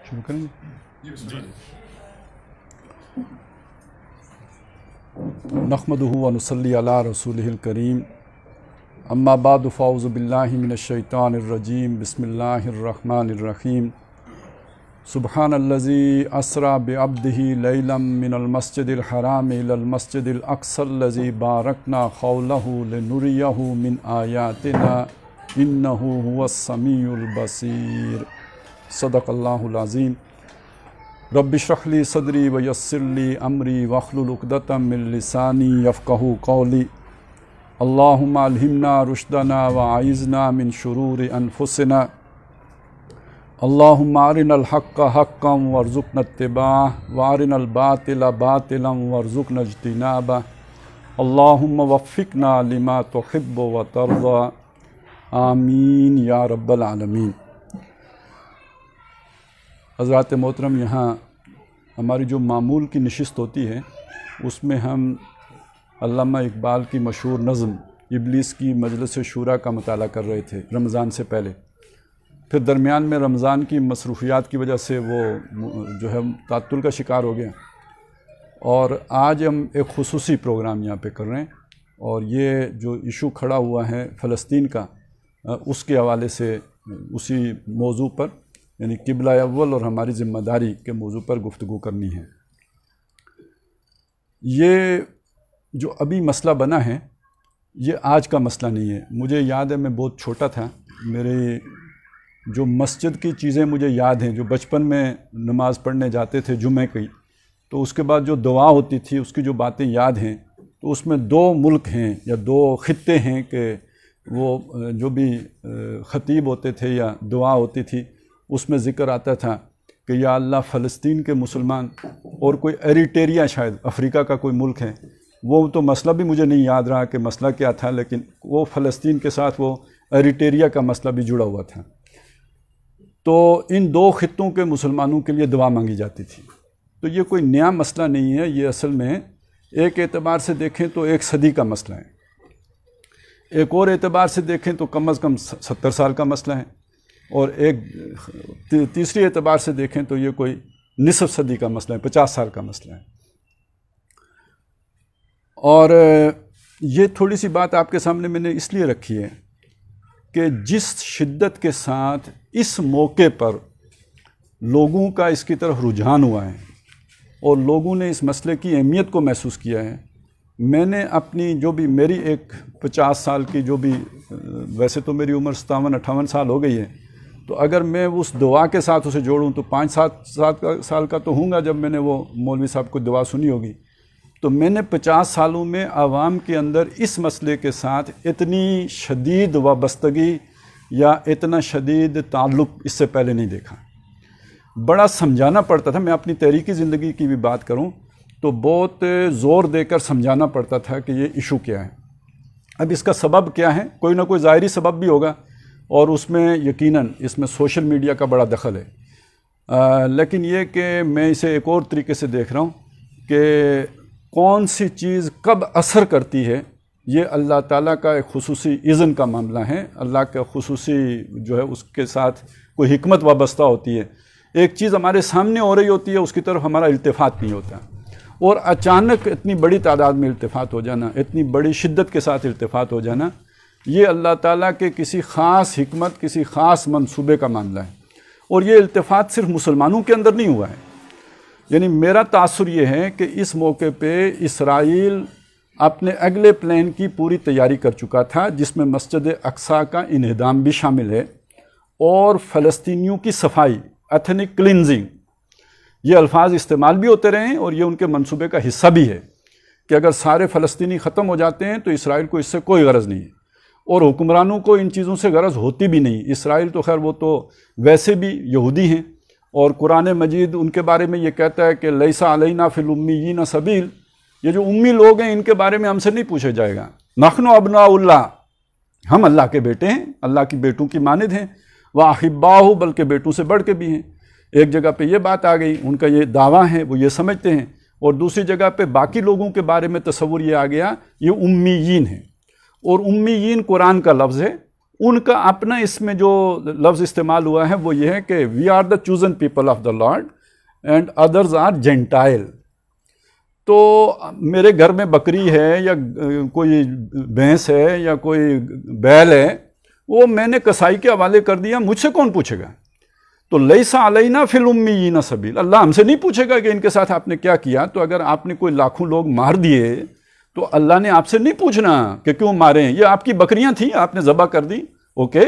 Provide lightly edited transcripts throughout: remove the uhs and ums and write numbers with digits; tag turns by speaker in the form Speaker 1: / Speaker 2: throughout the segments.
Speaker 1: شروع کریں گے؟ نحمدہ و نصلی علی رسولہ الکریم، اما بعد فاعوذ باللہ من الشیطان الرجیم، بسم اللہ الرحمن الرحیم۔ سبحان الذی اسری بعبدہ لیلا من المسجد الحرام الی المسجد الاقصی الذی بارکنا حولہ لنریہ من آیاتنا انہ هو السمیع البصیر۔ صدق اللہ العظیم۔ رب اشرح لی صدری ویسر لی امری واحلل عقدۃ من لسانی یفقہوا قولی۔ اللہم الہمنا رشدنا واعذنا من شرور انفسنا۔ اللہم ارنا الحق حقا وارزقنا اتباعہ وارنا الباطل باطلا وارزقنا اجتنابہ۔ اللہم وفقنا لما تحب وترضى، آمین یا رب العالمین۔ حضرات محترم، یہاں ہماری جو معمول کی نشست ہوتی ہے اس میں ہم علامہ اقبال کی مشہور نظم ابلیس کی مجلس شورا کا مطالعہ کر رہے تھے رمضان سے پہلے۔ پھر درمیان میں رمضان کی مصروفیات کی وجہ سے وہ جو ہے تعطل کا شکار ہو گیا، اور آج ہم ایک خصوصی پروگرام یہاں پہ کر رہے ہیں، اور یہ جو ایشو کھڑا ہوا ہے فلسطین کا، اس کے حوالے سے اسی موضوع پر، یعنی قبلہ اول اور ہماری ذمہ داری کے موضوع پر گفتگو کرنی ہے۔ یہ جو ابھی مسئلہ بنا ہے یہ آج کا مسئلہ نہیں ہے۔ مجھے یاد ہے میں بہت چھوٹا تھا، میرے جو مسجد کی چیزیں مجھے یاد ہیں، جو بچپن میں نماز پڑھنے جاتے تھے جمعہ کی، تو اس کے بعد جو دعا ہوتی تھی اس کی جو باتیں یاد ہیں، تو اس میں دو ملک ہیں یا دو خطے ہیں کہ وہ جو بھی خطیب ہوتے تھے یا دعا ہوتی تھی اس میں ذکر آتا تھا کہ یا اللہ فلسطین کے مسلمان، اور کوئی ایریٹیریا شاید افریقہ کا کوئی ملک ہے، وہ تو مسئلہ بھی مجھے نہیں یاد رہا کہ مسئلہ کیا تھا، لیکن وہ فلسطین کے ساتھ وہ ایریٹیریا کا مسئلہ بھی جڑا ہوا تھا۔ تو ان دو خطوں کے مسلمانوں کے لیے دعا مانگی جاتی تھی۔ تو یہ کوئی نیا مسئلہ نہیں ہے، یہ اصل میں ایک اعتبار سے دیکھیں تو ایک صدی کا مسئلہ ہے، ایک اور اعتبار سے دیکھیں تو کم از کم 70 سال کا مسئلہ ہے، اور ایک تیسری اعتبار سے دیکھیں تو یہ کوئی نصف صدی کا مسئلہ ہے، 50 سال کا مسئلہ ہے۔ اور یہ تھوڑی سی بات آپ کے سامنے میں نے اس لیے رکھی ہے کہ جس شدت کے ساتھ اس موقع پر لوگوں کا اس کی طرف رجحان ہوا ہے اور لوگوں نے اس مسئلے کی اہمیت کو محسوس کیا ہے، میں نے اپنی جو بھی میری ایک 50 سال کی جو بھی، ویسے تو میری عمر 57-58 سال ہو گئی ہے، تو اگر میں اس دعا کے ساتھ اسے جوڑوں تو 5-7 سال کا تو ہوں گا جب میں نے وہ مولوی صاحب کو دعا سنی ہوگی۔ تو میں نے 50 سالوں میں عوام کے اندر اس مسئلے کے ساتھ اتنی شدید وابستگی یا اتنا شدید تعلق اس سے پہلے نہیں دیکھا۔ بڑا سمجھانا پڑتا تھا، میں اپنی تحریکی زندگی کی بھی بات کروں تو بہت زور دے کر سمجھانا پڑتا تھا کہ یہ ایشو کیا ہے۔ اب اس کا سبب کیا ہے؟ کوئی نہ کوئی ظاہری سبب بھی ہوگا، اور اس میں یقیناً اس میں سوشل میڈیا کا بڑا دخل ہے، لیکن یہ کہ میں اسے ایک اور طریقے سے دیکھ رہا ہوں کہ کون سی چیز کب اثر کرتی ہے، یہ اللہ تعالیٰ کا ایک خصوصی اذن کا معاملہ ہے، اللہ کا خصوصی جو ہے اس کے ساتھ کوئی حکمت وابستہ ہوتی ہے۔ ایک چیز ہمارے سامنے ہو رہی ہوتی ہے، اس کی طرف ہمارا التفات نہیں ہوتا، اور اچانک اتنی بڑی تعداد میں التفات ہو جانا، اتنی بڑی شدت کے ساتھ التفات ہو جانا، یہ اللہ تعالیٰ کے کسی خاص حکمت، کسی خاص منصوبے کا معاملہ ہے۔ اور یہ التفات صرف مسلمانوں کے اندر نہیں ہوا ہے، یعنی میرا تاثر یہ ہے کہ اس موقع پہ اسرائیل اپنے اگلے پلان کی پوری تیاری کر چکا تھا، جس میں مسجد اقصیٰ کا انہدام بھی شامل ہے، اور فلسطینیوں کی صفائی، ایتھنک کلینزنگ، یہ الفاظ استعمال بھی ہوتے رہے ہیں، اور یہ ان کے منصوبے کا حصہ بھی ہے کہ اگر سارے فلسطینی ختم ہو جاتے ہیں تو اسرائیل کو اس سے کوئی غرض نہیں ہے، اور حکمرانوں کو ان چیزوں سے غرض ہوتی بھی نہیں۔ اسرائیل تو خیر وہ تو ویسے بھی یہودی ہیں، اور قرآن مجید ان کے بارے میں یہ کہتا ہے کہ لیس علینا فی الامیین سبیل، یہ جو امی لوگ ہیں ان کے بارے میں ہم سے نہیں پوچھا جائے گا۔ نحن ابناء اللہ، ہم اللہ کے بیٹے ہیں، اللہ کی بیٹوں کی مانند ہیں، واحباہ، بلکہ بیٹوں سے بڑھ کے بھی ہیں۔ ایک جگہ پہ یہ بات آ گئی، ان کا یہ دعویٰ ہے، وہ یہ سمجھتے ہیں، اور دوسری جگہ پہ باقی لوگوں کے بارے میں تصور یہ آ گیا، یہ امیین ہیں، اور امیین قرآن کا لفظ ہے، ان کا اپنا اس میں جو لفظ استعمال ہوا ہے وہ یہ ہے کہ we are the chosen people of the lord and others are gentile. تو میرے گھر میں بکری ہے یا کوئی بھینس ہے یا کوئی بیل ہے، وہ میں نے کسائی کے حوالے کر دیا، مجھ سے کون پوچھے گا؟ تو لیسا علینا فی الامیین سبیل، اللہ ہم سے نہیں پوچھے گا کہ ان کے ساتھ آپ نے کیا کیا. تو اگر آپ نے کوئی لاکھوں لوگ مار دیے تو اللہ نے آپ سے نہیں پوچھنا کہ کیوں مارے ہیں. یہ آپ کی بکریاں تھیں، آپ نے ذبح کر دی، اوکے،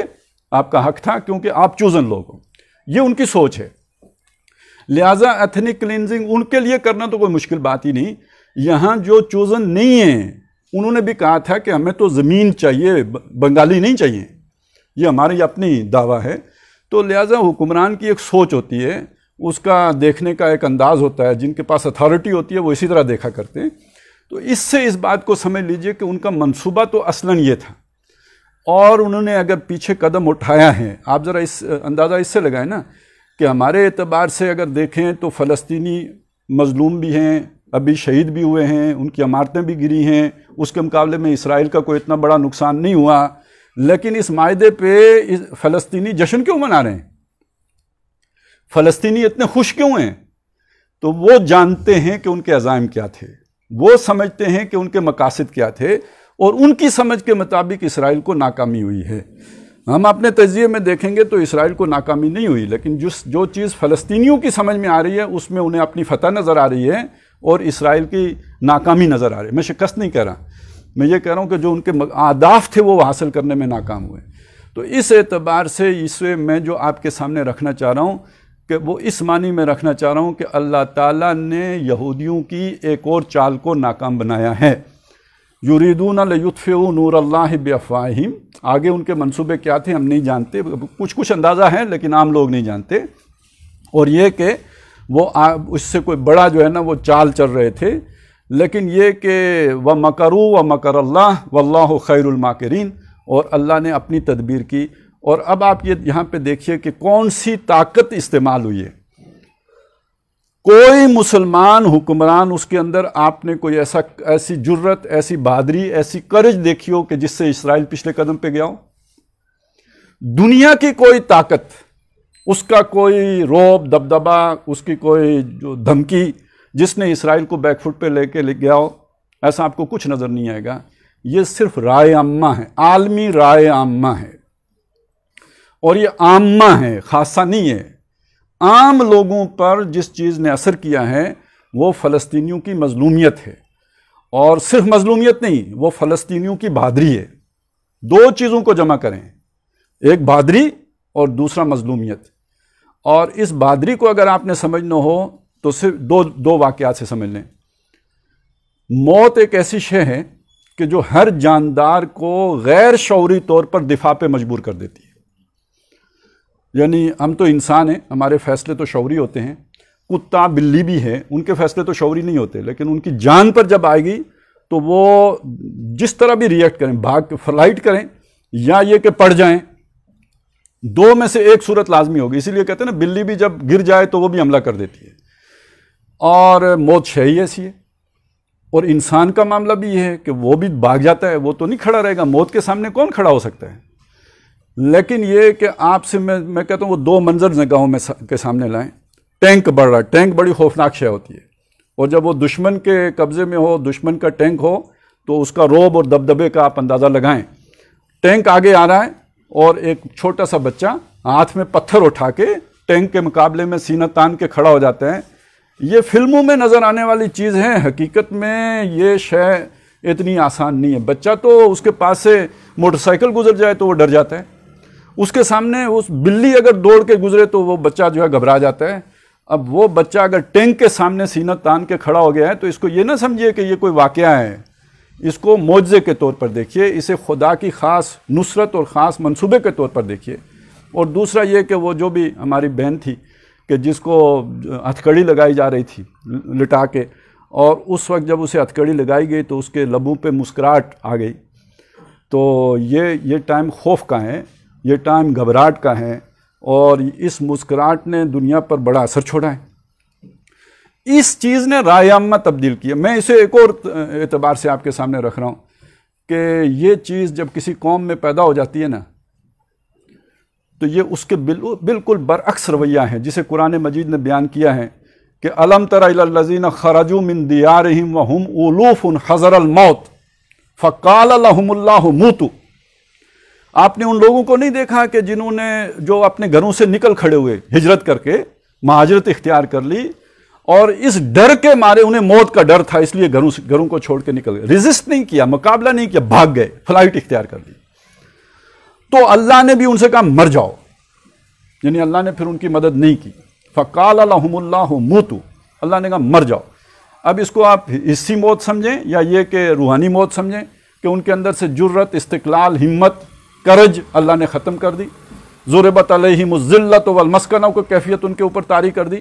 Speaker 1: آپ کا حق تھا کیونکہ آپ چوزن لوگ ہو. یہ ان کی سوچ ہے. لہٰذا ایتھنک کلینزنگ ان کے لیے کرنا تو کوئی مشکل بات ہی نہیں. یہاں جو چوزن نہیں ہیں انہوں نے بھی کہا تھا کہ ہمیں تو زمین چاہیے، بنگالی نہیں چاہیے. یہ ہماری اپنی دعویٰ ہے. تو لہٰذا حکمران کی ایک سوچ ہوتی ہے، اس کا دیکھنے کا ایک انداز ہوتا ہے. جن کے پاس اتھارٹی ہوتی ہے وہ اسی طرح دیکھا کرتے ہیں. تو اس سے اس بات کو سمجھ لیجئے کہ ان کا منصوبہ تو اصلاً یہ تھا، اور انہوں نے اگر پیچھے قدم اٹھایا ہے، آپ ذرا اس اندازہ اس سے لگائیں نا کہ ہمارے اعتبار سے اگر دیکھیں تو فلسطینی مظلوم بھی ہیں، ابھی شہید بھی ہوئے ہیں، ان کی عمارتیں بھی گری ہیں. اس کے مقابلے میں اسرائیل کا کوئی اتنا بڑا نقصان نہیں ہوا. لیکن اس معاہدے پہ فلسطینی جشن کیوں منا رہے ہیں؟ فلسطینی اتنے خوش کیوں ہیں؟ تو وہ جانتے ہیں کہ ان کے عزائم کیا تھے، وہ سمجھتے ہیں کہ ان کے مقاصد کیا تھے، اور ان کی سمجھ کے مطابق اسرائیل کو ناکامی ہوئی ہے. ہم اپنے تجزیے میں دیکھیں گے تو اسرائیل کو ناکامی نہیں ہوئی، لیکن جو چیز فلسطینیوں کی سمجھ میں آ رہی ہے اس میں انہیں اپنی فتح نظر آ رہی ہے اور اسرائیل کی ناکامی نظر آ رہی ہے. میں شکست نہیں کہہ رہا، میں یہ کہہ رہا ہوں کہ جو ان کے اہداف تھے وہ حاصل کرنے میں ناکام ہوئے. تو اس اعتبار سے اسے میں جو آپ کے سامنے رکھنا چاہ رہا ہوں کہ وہ اس معنی میں رکھنا چاہ رہا ہوں کہ اللہ تعالیٰ نے یہودیوں کی ایک اور چال کو ناکام بنایا ہے. یریدون لیطفئوا نور اللہ بافواہہم، آگے ان کے منصوبے کیا تھے ہم نہیں جانتے، کچھ اندازہ ہے لیکن عام لوگ نہیں جانتے. اور یہ کہ وہ اس سے کوئی بڑا جو ہے نا وہ چال چل رہے تھے، لیکن یہ کہ وَمَكَرُوا وَمَكَرَ اللَّهُ وَاللَّهُ خَيْرُ الْمَاكِرِينَ، اور اللہ نے اپنی تدبیر کی. اور اب آپ یہ یہاں پہ دیکھیے کہ کون سی طاقت استعمال ہوئی ہے. کوئی مسلمان حکمران اس کے اندر آپ نے کوئی ایسی جرت، ایسی بہادری، ایسی کرج دیکھی ہو کہ جس سے اسرائیل پچھلے قدم پہ گیا ہو؟ دنیا کی کوئی طاقت، اس کا کوئی روب دبدبا، اس کی کوئی جو دھمکی جس نے اسرائیل کو بیک فٹ پہ لے کے گیا ہو، ایسا آپ کو کچھ نظر نہیں آئے گا. یہ صرف رائے عامہ ہے، عالمی رائے عامہ ہے، اور یہ عامہ ہے، خاصہ نہیں ہے. عام لوگوں پر جس چیز نے اثر کیا ہے وہ فلسطینیوں کی مظلومیت ہے، اور صرف مظلومیت نہیں، وہ فلسطینیوں کی بہادری ہے. دو چیزوں کو جمع کریں، ایک بہادری اور دوسرا مظلومیت. اور اس بہادری کو اگر آپ نے سمجھنا ہو تو صرف دو واقعات سے سمجھ لیں. موت ایک ایسی شے ہے کہ جو ہر جاندار کو غیر شعوری طور پر دفاع پہ مجبور کر دیتی ہے. یعنی ہم تو انسان ہیں، ہمارے فیصلے تو شعوری ہوتے ہیں. کتا بلی بھی ہے، ان کے فیصلے تو شعوری نہیں ہوتے، لیکن ان کی جان پر جب آئے گی تو وہ جس طرح بھی ریئیکٹ کریں، بھاگ کے فلائٹ کریں یا یہ کہ پڑ جائیں، دو میں سے ایک صورت لازمی ہوگی. اسی لیے کہتے ہیں نا بلی بھی جب گر جائے تو وہ بھی حملہ کر دیتی ہے. اور موت شہی ایسی ہے. اور انسان کا معاملہ بھی یہ ہے کہ وہ بھی بھاگ جاتا ہے، وہ تو نہیں کھڑا رہے گا. موت کے سامنے کون کھڑا ہو سکتا ہے؟ لیکن یہ کہ آپ سے میں کہتا ہوں وہ دو منظر نگاہوں میں کے سامنے لائیں. ٹینک بڑھ رہا ہے، ٹینک بڑی خوفناک شے ہوتی ہے، اور جب وہ دشمن کے قبضے میں ہو، دشمن کا ٹینک ہو، تو اس کا روب اور دبدبے کا آپ اندازہ لگائیں. ٹینک آگے آ رہا ہے اور ایک چھوٹا سا بچہ ہاتھ میں پتھر اٹھا کے ٹینک کے مقابلے میں سینہ تان کے کھڑا ہو جاتا ہے. یہ فلموں میں نظر آنے والی چیز ہے، حقیقت میں یہ شے اتنی آسان نہیں ہے. بچہ تو اس کے پاس سے موٹر سائیکل گزر جائے تو وہ ڈر جاتا ہے، اس کے سامنے اس بلی اگر دوڑ کے گزرے تو وہ بچہ جو ہے گھبرا جاتا ہے. اب وہ بچہ اگر ٹینک کے سامنے سینہ تان کے کھڑا ہو گیا ہے تو اس کو یہ نہ سمجھیے کہ یہ کوئی واقعہ ہے، اس کو معجزے کے طور پر دیکھیے، اسے خدا کی خاص نصرت اور خاص منصوبے کے طور پر دیکھیے. اور دوسرا یہ کہ وہ جو بھی ہماری بہن تھی کہ جس کو ہتھکڑی لگائی جا رہی تھی لٹا کے، اور اس وقت جب اسے ہتھکڑی لگائی گئی تو اس کے لبوں پہ مسکراہٹ آ گئی. تو یہ ٹائم خوف کا ہے، یہ ٹائم گھبراہٹ کا ہے، اور اس مسکراہٹ نے دنیا پر بڑا اثر چھوڑا ہے. اس چیز نے رائے عامہ تبدیل کی ہے. میں اسے ایک اور اعتبار سے آپ کے سامنے رکھ رہا ہوں کہ یہ چیز جب کسی قوم میں پیدا ہو جاتی ہے نا تو یہ اس کے بالکل برعکس رویہ ہے جسے قرآن مجید نے بیان کیا ہے کہ الم تر الی الذین خرجوا من دیارہم وہم الوف حذر الموت فقال لهم اللہ موتوا. آپ نے ان لوگوں کو نہیں دیکھا کہ جنہوں نے جو اپنے گھروں سے نکل کھڑے ہوئے ہجرت کر کے مہاجرت اختیار کر لی اور اس ڈر کے مارے انہیں موت کا ڈر تھا اس لیے گھروں کو چھوڑ کے نکل گئے, ریزسٹ نہیں کیا, مقابلہ نہیں کیا, بھاگ گئے, فلائٹ اختیار کر لی. تو اللہ نے بھی ان سے کہا مر جاؤ, یعنی اللہ نے پھر ان کی مدد نہیں کی. فقال لهم اللہ موتوا, اللہ نے کہا مر جاؤ. اب اس کو آپ حصی موت سمجھیں یا یہ کہ روحانی موت سمجھیں کہ ان کے اندر سے جرت, استقلال, ہمت, کرج اللہ نے ختم کر دی. ضربت علیہم الذلۃ والمسکنہ کو کیفیت ان کے اوپر طاری کر دی.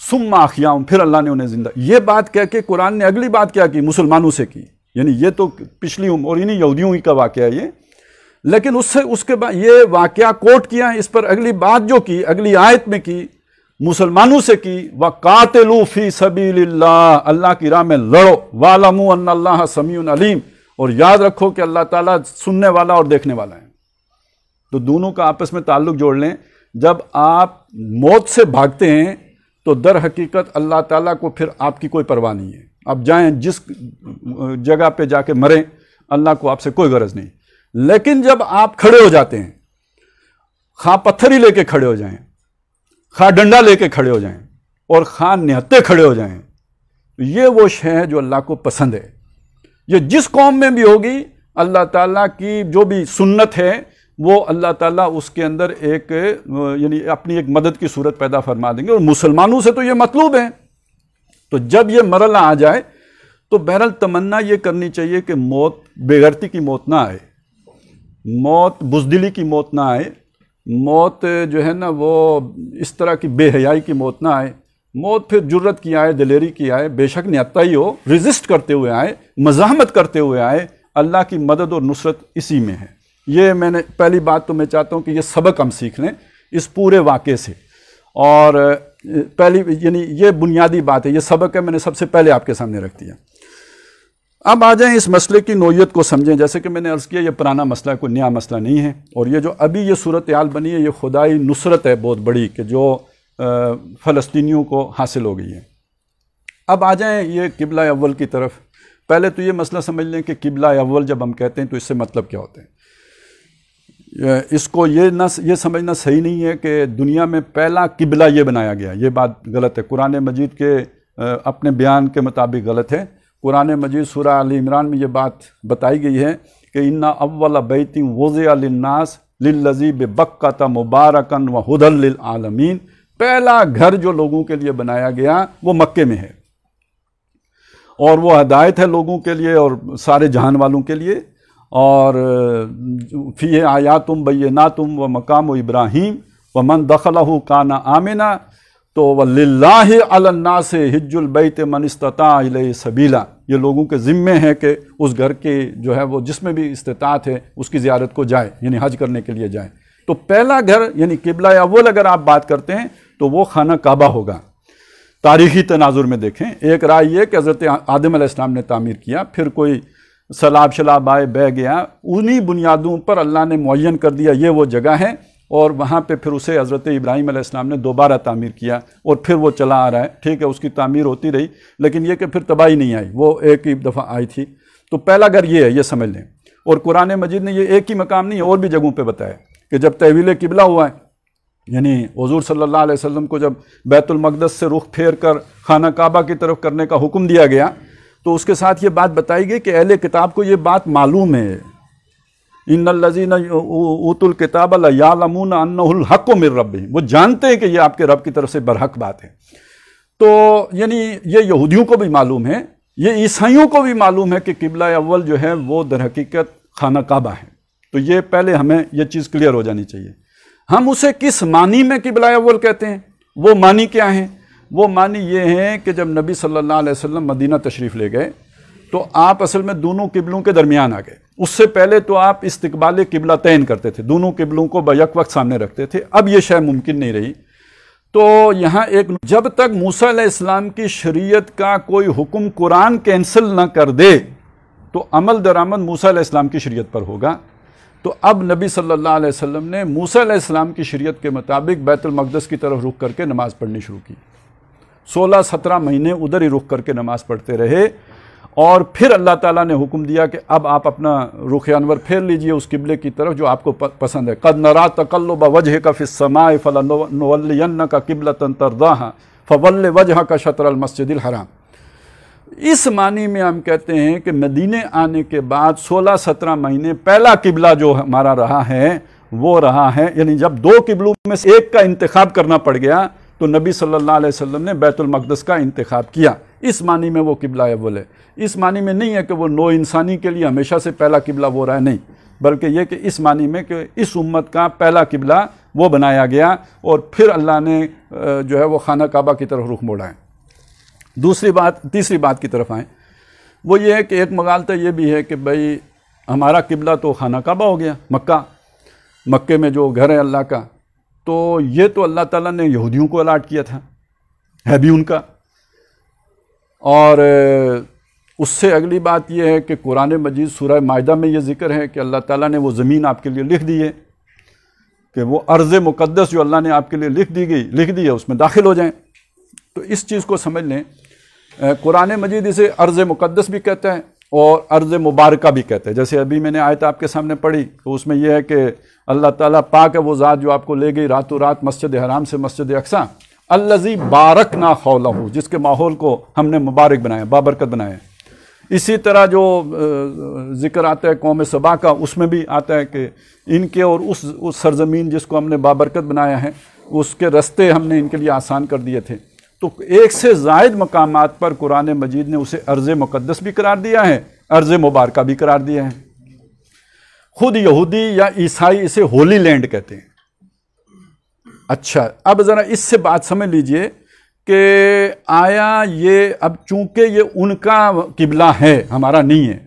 Speaker 1: ثم احیاہم, پھر اللہ نے انہیں زندہ. یہ بات کہہ کے قرآن نے اگلی بات کیا کی, مسلمانوں سے کی, یعنی یہ تو پچھلی اور انہیں یہودیوں ہی کا واقعہ ہے یہ, لیکن اس کے بعد یہ واقعہ کوٹ کیا ہے, اس پر اگلی بات جو کی اگلی آیت میں کی مسلمانوں سے کی, وَقَاتِلُوا فِي سَبِيلِ اللَّهِ, اللہ کی راہ میں لڑو, وَاعْلَمُوا أَنَّ اللَّهَ سَمِيعٌ عَلِيمٌ, اور یاد رکھو کہ اللہ تعالیٰ سننے والا اور دیکھنے والا ہے. تو دونوں کا آپس میں تعلق جوڑ لیں. جب آپ موت سے بھاگتے ہیں تو در حقیقت اللہ تعالیٰ کو پھر آپ کی کوئی پرواہ نہیں ہے. آپ جائیں جس جگہ پہ جا کے مریں, اللہ کو آپ سے کوئی غرض نہیں. لیکن جب آپ کھڑے ہو جاتے ہیں, خواہ پتھر ہی لے کے کھڑے ہو جائیں, خواہ ڈنڈا لے کے کھڑے ہو جائیں, اور خواہ نہتے کھڑے ہو جائیں, یہ وہ شے ہے جو اللہ کو پسند ہے. یہ جس قوم میں بھی ہوگی اللہ تعالیٰ کی جو بھی سنت ہے وہ اللہ تعالیٰ اس کے اندر ایک یعنی اپنی ایک مدد کی صورت پیدا فرما دیں گے. اور مسلمانوں سے تو یہ مطلوب ہے. تو جب یہ مرحلہ آ جائے تو بہرحال تمنا یہ کرنی چاہیے کہ موت بے غیرتی کی موت نہ آئے, موت بزدلی کی موت نہ آئے, موت جو ہے نا وہ اس طرح کی بے حیائی کی موت نہ آئے. موت پھر جرت کی آئے, دلیری کی آئے, بے شک نہتائی ہو, ریزسٹ کرتے ہوئے آئے, مزاحمت کرتے ہوئے آئے. اللہ کی مدد اور نصرت اسی میں ہے. یہ میں نے پہلی بات تو میں چاہتا ہوں کہ یہ سبق ہم سیکھ لیں اس پورے واقعے سے, اور پہلی یعنی یہ بنیادی بات ہے, یہ سبق ہے, میں نے سب سے پہلے آپ کے سامنے رکھ دیا. اب آ جائیں اس مسئلے کی نوعیت کو سمجھیں. جیسے کہ میں نے عرض کیا یہ پرانا مسئلہ ہے, کوئی نیا مسئلہ نہیں ہے, اور یہ جو ابھی یہ صورتحال بنی ہے یہ خدائی نصرت ہے بہت بڑی کہ جو فلسطینیوں کو حاصل ہو گئی ہے. اب آ جائیں یہ قبلہ اول کی طرف. پہلے تو یہ مسئلہ سمجھ لیں کہ قبلہ اول جب ہم کہتے ہیں تو اس سے مطلب کیا ہوتا ہے. اس کو یہ سمجھنا صحیح نہیں ہے کہ دنیا میں پہلا قبلہ یہ بنایا گیا, یہ بات غلط ہے. قرآن مجید کے اپنے بیان کے مطابق غلط ہے. قرآن مجید سورہ آل عمران میں یہ بات بتائی گئی ہے کہ اِنَّ أَوَّلَ بَيْتٍ وُضِعَ لِلنَّاسِ لِلَّذِي بِبَكَّةَ مُبَارَكًا وَهُدًى لِلْعَالَمِينَ, پہلا گھر جو لوگوں کے لیے بنایا گیا وہ مکے میں ہے, اور وہ ہدایت ہے لوگوں کے لیے اور سارے جہان والوں کے لیے. اور فیہ آیاتم بیناتم و مقام ابراہیم ومن دخلہ کان آمنا. تو وَلِلَّهِ عَلَى النَّاسِ حِجُّ الْبَيْتِ مَنِ اسْتَطَاعَ إِلَيْهِ سَبِيلًا, یہ لوگوں کے ذمے ہے کہ اس گھر کی جو ہے وہ جس میں بھی استطاعت ہے اس کی زیارت کو جائے, یعنی حج کرنے کے لیے جائے. تو پہلا گھر یعنی قبلہ اول اگر آپ بات کرتے ہیں تو وہ خانہ کعبہ ہوگا. تاریخی تناظر میں دیکھیں, ایک رائے یہ کہ حضرت آدم علیہ السلام نے تعمیر کیا, پھر کوئی سیلاب شلاب آئے بہہ گیا, انہی بنیادوں پر اللہ نے معین کر دیا یہ وہ جگہ ہے, اور وہاں پہ پھر اسے حضرت ابراہیم علیہ السلام نے دوبارہ تعمیر کیا اور پھر وہ چلا آ رہا ہے. ٹھیک ہے, اس کی تعمیر ہوتی رہی, لیکن یہ کہ پھر تباہی نہیں آئی, وہ ایک ہی دفعہ آئی تھی. تو پہلا گھر یہ ہے, یہ سمجھ لیں. اور قرآن مجید نے یہ ایک ہی مقام نہیں اور بھی جگہوں پہ بتایا کہ جب تحویل قبلہ ہوا ہے, یعنی حضور صلی اللہ علیہ وسلم کو جب بیت المقدس سے رخ پھیر کر خانہ کعبہ کی طرف کرنے کا حکم دیا گیا تو اس کے ساتھ یہ بات بتائی گئی کہ اہل کتاب کو یہ بات معلوم ہے. ان الذین اوتوا الکتاب لیعلمون انہ الحق من ربہم, وہ جانتے ہیں کہ یہ آپ کے رب کی طرف سے برحق بات ہے. تو یعنی یہ یہودیوں کو بھی معلوم ہے, یہ عیسائیوں کو بھی معلوم ہے کہ قبلہ اول جو ہے وہ در حقیقت خانہ کعبہ ہے. تو یہ پہلے ہمیں یہ چیز کلیئر ہو جانی چاہیے. ہم اسے کس معنی میں قبلہ اول کہتے ہیں, وہ معنی کیا ہیں؟ وہ معنی یہ ہیں کہ جب نبی صلی اللہ علیہ وسلم مدینہ تشریف لے گئے تو آپ اصل میں دونوں قبلوں کے درمیان آ گئے. اس سے پہلے تو آپ استقبال قبلہ تعین کرتے تھے, دونوں قبلوں کو بیک وقت سامنے رکھتے تھے. اب یہ شے ممکن نہیں رہی. تو یہاں جب تک موسیٰ علیہ السلام کی شریعت کا کوئی حکم قرآن کینسل نہ کر دے تو عمل درآمد موسیٰ علیہ السلام کی شریعت پر ہوگا. تو اب نبی صلی اللہ علیہ وسلم نے موسیٰ علیہ السلام کی شریعت کے مطابق بیت المقدس کی طرف رخ کر کے نماز پڑھنی شروع کی. 16-17 مہینے ادھر ہی رخ کر کے نماز پڑھتے رہے، اور پھر اللہ تعالیٰ نے حکم دیا کہ اب آپ اپنا رخ انور پھیر لیجئے اس قبلے کی طرف جو آپ کو پسند ہے. قد نرا تقلب وجهك في السماء فلنولینک قبلۃ ترضاها فول وجهك شطر المسجد الحرام. اس معنی میں ہم کہتے ہیں کہ مدینے آنے کے بعد 16-17 مہینے پہلا قبلہ جو ہمارا رہا ہے وہ رہا ہے، یعنی جب دو قبلوں میں سے ایک کا انتخاب کرنا پڑ گیا تو نبی صلی اللہ علیہ وسلم نے بیت المقدس کا انتخاب کیا. اس معنی میں وہ قبلہ اول ہے. اس معنی میں نہیں ہے کہ وہ نو انسانی کے لیے ہمیشہ سے پہلا قبلہ وہ رہا ہے، نہیں، بلکہ یہ کہ اس معنی میں کہ اس امت کا پہلا قبلہ وہ بنایا گیا اور پھر اللہ نے جو ہے وہ خانہ کعبہ کی طرف رخ موڑا ہے. تیسری بات کی طرف آئیں، وہ یہ ہے کہ ایک مغالطہ یہ بھی ہے کہ بھئی ہمارا قبلہ تو خانہ کعبہ ہو گیا، مکے میں جو گھر ہے اللہ کا، تو یہ تو اللہ تعالیٰ نے یہودیوں کو الاٹ کیا تھا، ہے بھی ان کا. اور اس سے اگلی بات یہ ہے کہ قرآن مجید سورہ مائدہ میں یہ ذکر ہے کہ اللہ تعالیٰ نے وہ زمین آپ کے لیے لکھ دی ہے کہ وہ ارض مقدس جو اللہ نے آپ کے لیے لکھ دی ہے اس میں داخل ہو جائیں. تو اس چیز کو سمجھ لیں، قرآن مجید اسے ارض مقدس بھی کہتا ہے اور ارض مبارکہ بھی کہتا ہے. جیسے ابھی میں نے آیت آپ کے سامنے پڑھی تو اس میں یہ ہے کہ اللہ تعالیٰ پاک ہے وہ ذات جو آپ کو لے گئی راتوں رات مسجد حرام سے مسجد اقصیٰ، الذی بارکنا حولہ، جس کے ماحول کو ہم نے مبارک بنایا، بابرکت بنایا. اسی طرح جو ذکر آتا ہے قوم سبا کا، اس میں بھی آتا ہے کہ ان کے اور اس سرزمین جس کو ہم نے بابرکت بنایا ہے اس کے رستے ہم نے ان کے لیے آسان کر دیے تھے. تو ایک سے زائد مقامات پر قرآن مجید نے اسے ارض مقدس بھی قرار دیا ہے، ارض مبارکہ بھی قرار دیا ہے. خود یہودی یا عیسائی اسے ہولی لینڈ کہتے ہیں. اچھا، اب ذرا اس سے بات سمجھ لیجئے کہ آیا یہ اب چونکہ یہ ان کا قبلہ ہے ہمارا نہیں ہے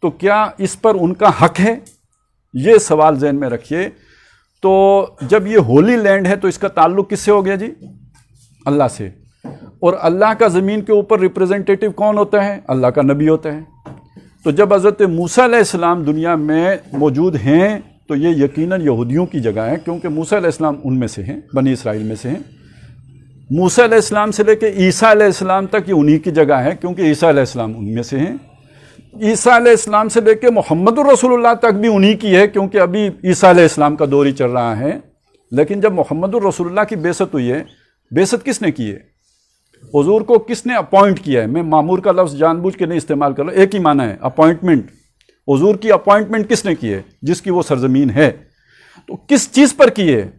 Speaker 1: تو کیا اس پر ان کا حق ہے؟ یہ سوال ذہن میں رکھیے. تو جب یہ ہولی لینڈ ہے تو اس کا تعلق کس سے ہو گیا جی؟ اللہ سے. اور اللہ کا زمین کے اوپر ریپریزنٹیٹیو کون ہوتا ہے؟ اللہ کا نبی ہوتا ہے. تو جب حضرت موسیٰ علیہ السلام دنیا میں موجود ہیں تو یہ یقیناً یہودیوں کی جگہ ہے، کیونکہ موسیٰ علیہ السلام ان میں سے ہیں، بنی اسرائیل میں سے ہیں. موسیٰ علیہ السلام سے لے کے عیسیٰ علیہ السلام تک یہ انہی کی جگہ ہے، کیونکہ عیسیٰ علیہ السلام ان میں سے ہیں. عیسیٰ علیہ السلام سے لے کے محمد الرسول اللہ تک بھی انہی کی ہے، کیونکہ ابھی عیسیٰ علیہ السلام کا دور ہی چل رہا ہے. لیکن جب محمد الرسول اللہ کی بعثت ہوئی ہے، بعثت کس نے کی ہے؟ حضور کو کس نے اپوائنٹ کیا ہے؟ میں معمور کا لفظ جان بوجھ کے نہیں استعمال کر رہا، ایک ہی معنی ہے اپوائنٹمنٹ. حضور کی اپوائنٹمنٹ کس نے کی ہے؟ جس کی وہ سرزمین ہے. تو کس چیز پر کی ہے؟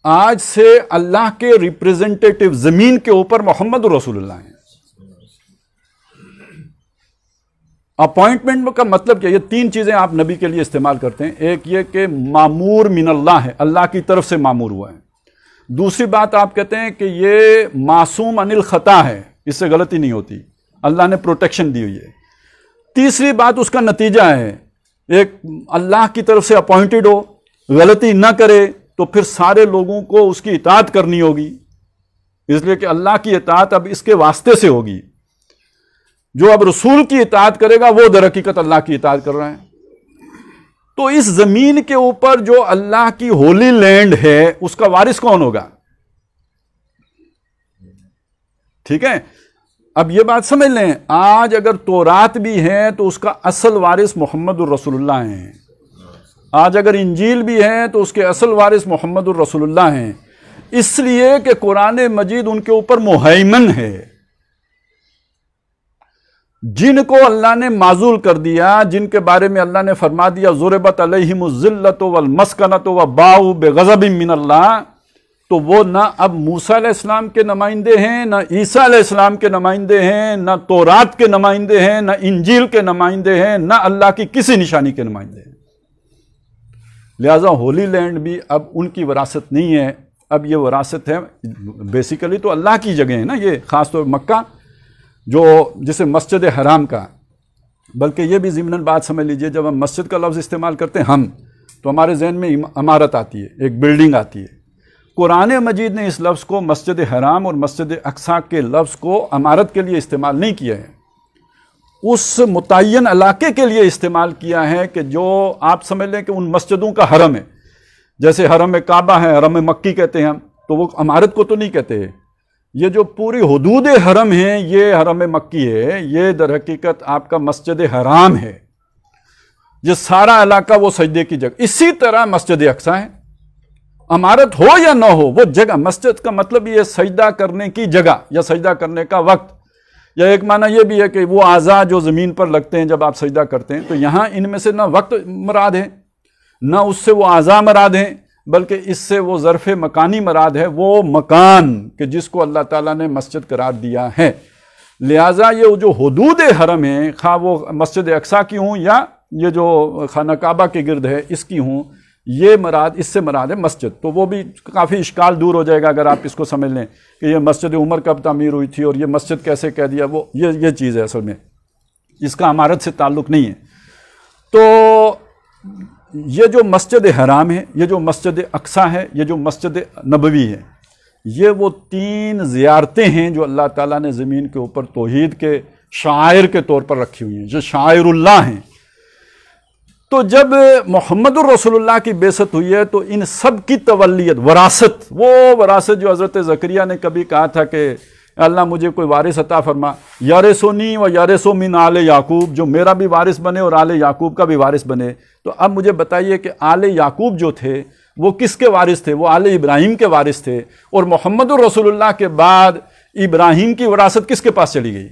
Speaker 1: آج سے اللہ کے ریپریزنٹیٹیو زمین کے اوپر محمد رسول اللہ ہیں. اپوائنٹمنٹ کا مطلب کیا؟ یہ تین چیزیں آپ نبی کے لیے استعمال کرتے ہیں. ایک یہ کہ معمور من اللہ ہے، اللہ کی طرف سے معمور ہوا ہے. دوسری بات آپ کہتے ہیں کہ یہ معصوم عن الخطا ہے، اس سے غلطی نہیں ہوتی، اللہ نے پروٹیکشن دی ہوئی ہے. تیسری بات اس کا نتیجہ ہے، ایک اللہ کی طرف سے اپوائنٹڈ ہو، غلطی نہ کرے تو پھر سارے لوگوں کو اس کی اطاعت کرنی ہوگی، اس لیے کہ اللہ کی اطاعت اب اس کے واسطے سے ہوگی. جو اب رسول کی اطاعت کرے گا وہ در حقیقت اللہ کی اطاعت کر رہا ہے. تو اس زمین کے اوپر جو اللہ کی ہولی لینڈ ہے اس کا وارث کون ہوگا؟ ٹھیک ہے، اب یہ بات سمجھ لیں، آج اگر تورات بھی ہے تو اس کا اصل وارث محمد الرسول اللہ ہیں. آج اگر انجیل بھی ہے تو اس کے اصل وارث محمد الرسول اللہ ہیں، اس لیے کہ قرآن مجید ان کے اوپر مہیمن ہے. جن کو اللہ نے معزول کر دیا، جن کے بارے میں اللہ نے فرما دیا ضربت علیہم الذلۃ والمسکنۃ وباؤوا بغضب من اللہ، تو وہ نہ اب موسیٰ علیہ السلام کے نمائندے ہیں، نہ عیسیٰ علیہ السلام کے نمائندے ہیں، نہ تورات کے نمائندے ہیں، نہ انجیل کے نمائندے ہیں، نہ اللہ کی کسی نشانی کے نمائندے ہیں. لہذا ہولی لینڈ بھی اب ان کی وراثت نہیں ہے، اب یہ وراثت ہے بیسیکلی تو اللہ کی جگہ ہے نا. یہ خاص طور مکہ جو جسے مسجد حرام کا، بلکہ یہ بھی ضمناً بات سمجھ لیجئے، جب ہم مسجد کا لفظ استعمال کرتے ہیں تو ہمارے ذہن میں عمارت آتی ہے، ایک بلڈنگ آتی ہے. قرآن مجید نے اس لفظ کو مسجد حرام اور مسجد اقصیٰ کے لفظ کو عمارت کے لیے استعمال نہیں کیا ہے. اس متعین علاقے کے لیے استعمال کیا ہے کہ جو آپ سمجھ لیں کہ ان مسجدوں کا حرم ہے، جیسے حرم کعبہ ہے، حرم مکی کہتے ہیں ہم، تو وہ عمارت کو تو نہیں کہتے۔ یہ جو پوری حدود حرم ہیں یہ حرم مکی ہے، یہ در حقیقت آپ کا مسجد حرام ہے، یہ سارا علاقہ وہ سجدے کی جگہ۔ اسی طرح مسجد اقصیٰ ہے، عمارت ہو یا نہ ہو وہ جگہ، مسجد کا مطلب یہ سجدہ کرنے کی جگہ یا سجدہ کرنے کا وقت، یا ایک معنی یہ بھی ہے کہ وہ اعضاء جو زمین پر لگتے ہیں جب آپ سجدہ کرتے ہیں، تو یہاں ان میں سے نہ وقت مراد ہے نہ اس سے وہ اعضاء مراد ہیں، بلکہ اس سے وہ ظرف مکانی مراد ہے، وہ مکان کہ جس کو اللہ تعالیٰ نے مسجد قرار دیا ہے۔ لہٰذا یہ جو حدود حرم ہیں، خواہ وہ مسجد اقصیٰ کی ہوں یا یہ جو خانہ کعبہ کے گرد ہے اس کی ہوں، یہ مراد، اس سے مراد ہے مسجد۔ تو وہ بھی کافی اشکال دور ہو جائے گا اگر آپ اس کو سمجھ لیں کہ یہ مسجد عمر کب تعمیر ہوئی تھی اور یہ مسجد کیسے کہہ دیا، وہ یہ چیز ہے اصل میں، اس کا عمارت سے تعلق نہیں ہے۔ تو یہ جو مسجد حرام ہے، یہ جو مسجد اقصیٰ ہے، یہ جو مسجد نبوی ہے، یہ وہ 3 زیارتیں ہیں جو اللہ تعالیٰ نے زمین کے اوپر توحید کے شعائر کے طور پر رکھی ہوئی ہیں، جو شعائر اللہ ہیں۔ تو جب محمد الرسول اللہ کی بعثت ہوئی ہے تو ان سب کی تولیت، وراثت، وہ وراثت جو حضرت زکریا نے کبھی کہا تھا کہ اللہ مجھے کوئی وارث عطا فرما، یارثونی و یارث من آل یعقوب، جو میرا بھی وارث بنے اور آل یعقوب کا بھی وارث بنے۔ تو اب مجھے بتائیے کہ آل یعقوب جو تھے وہ کس کے وارث تھے؟ وہ آل ابراہیم کے وارث تھے، اور محمد الرسول اللہ کے بعد ابراہیم کی وراثت کس کے پاس چلی گئی؟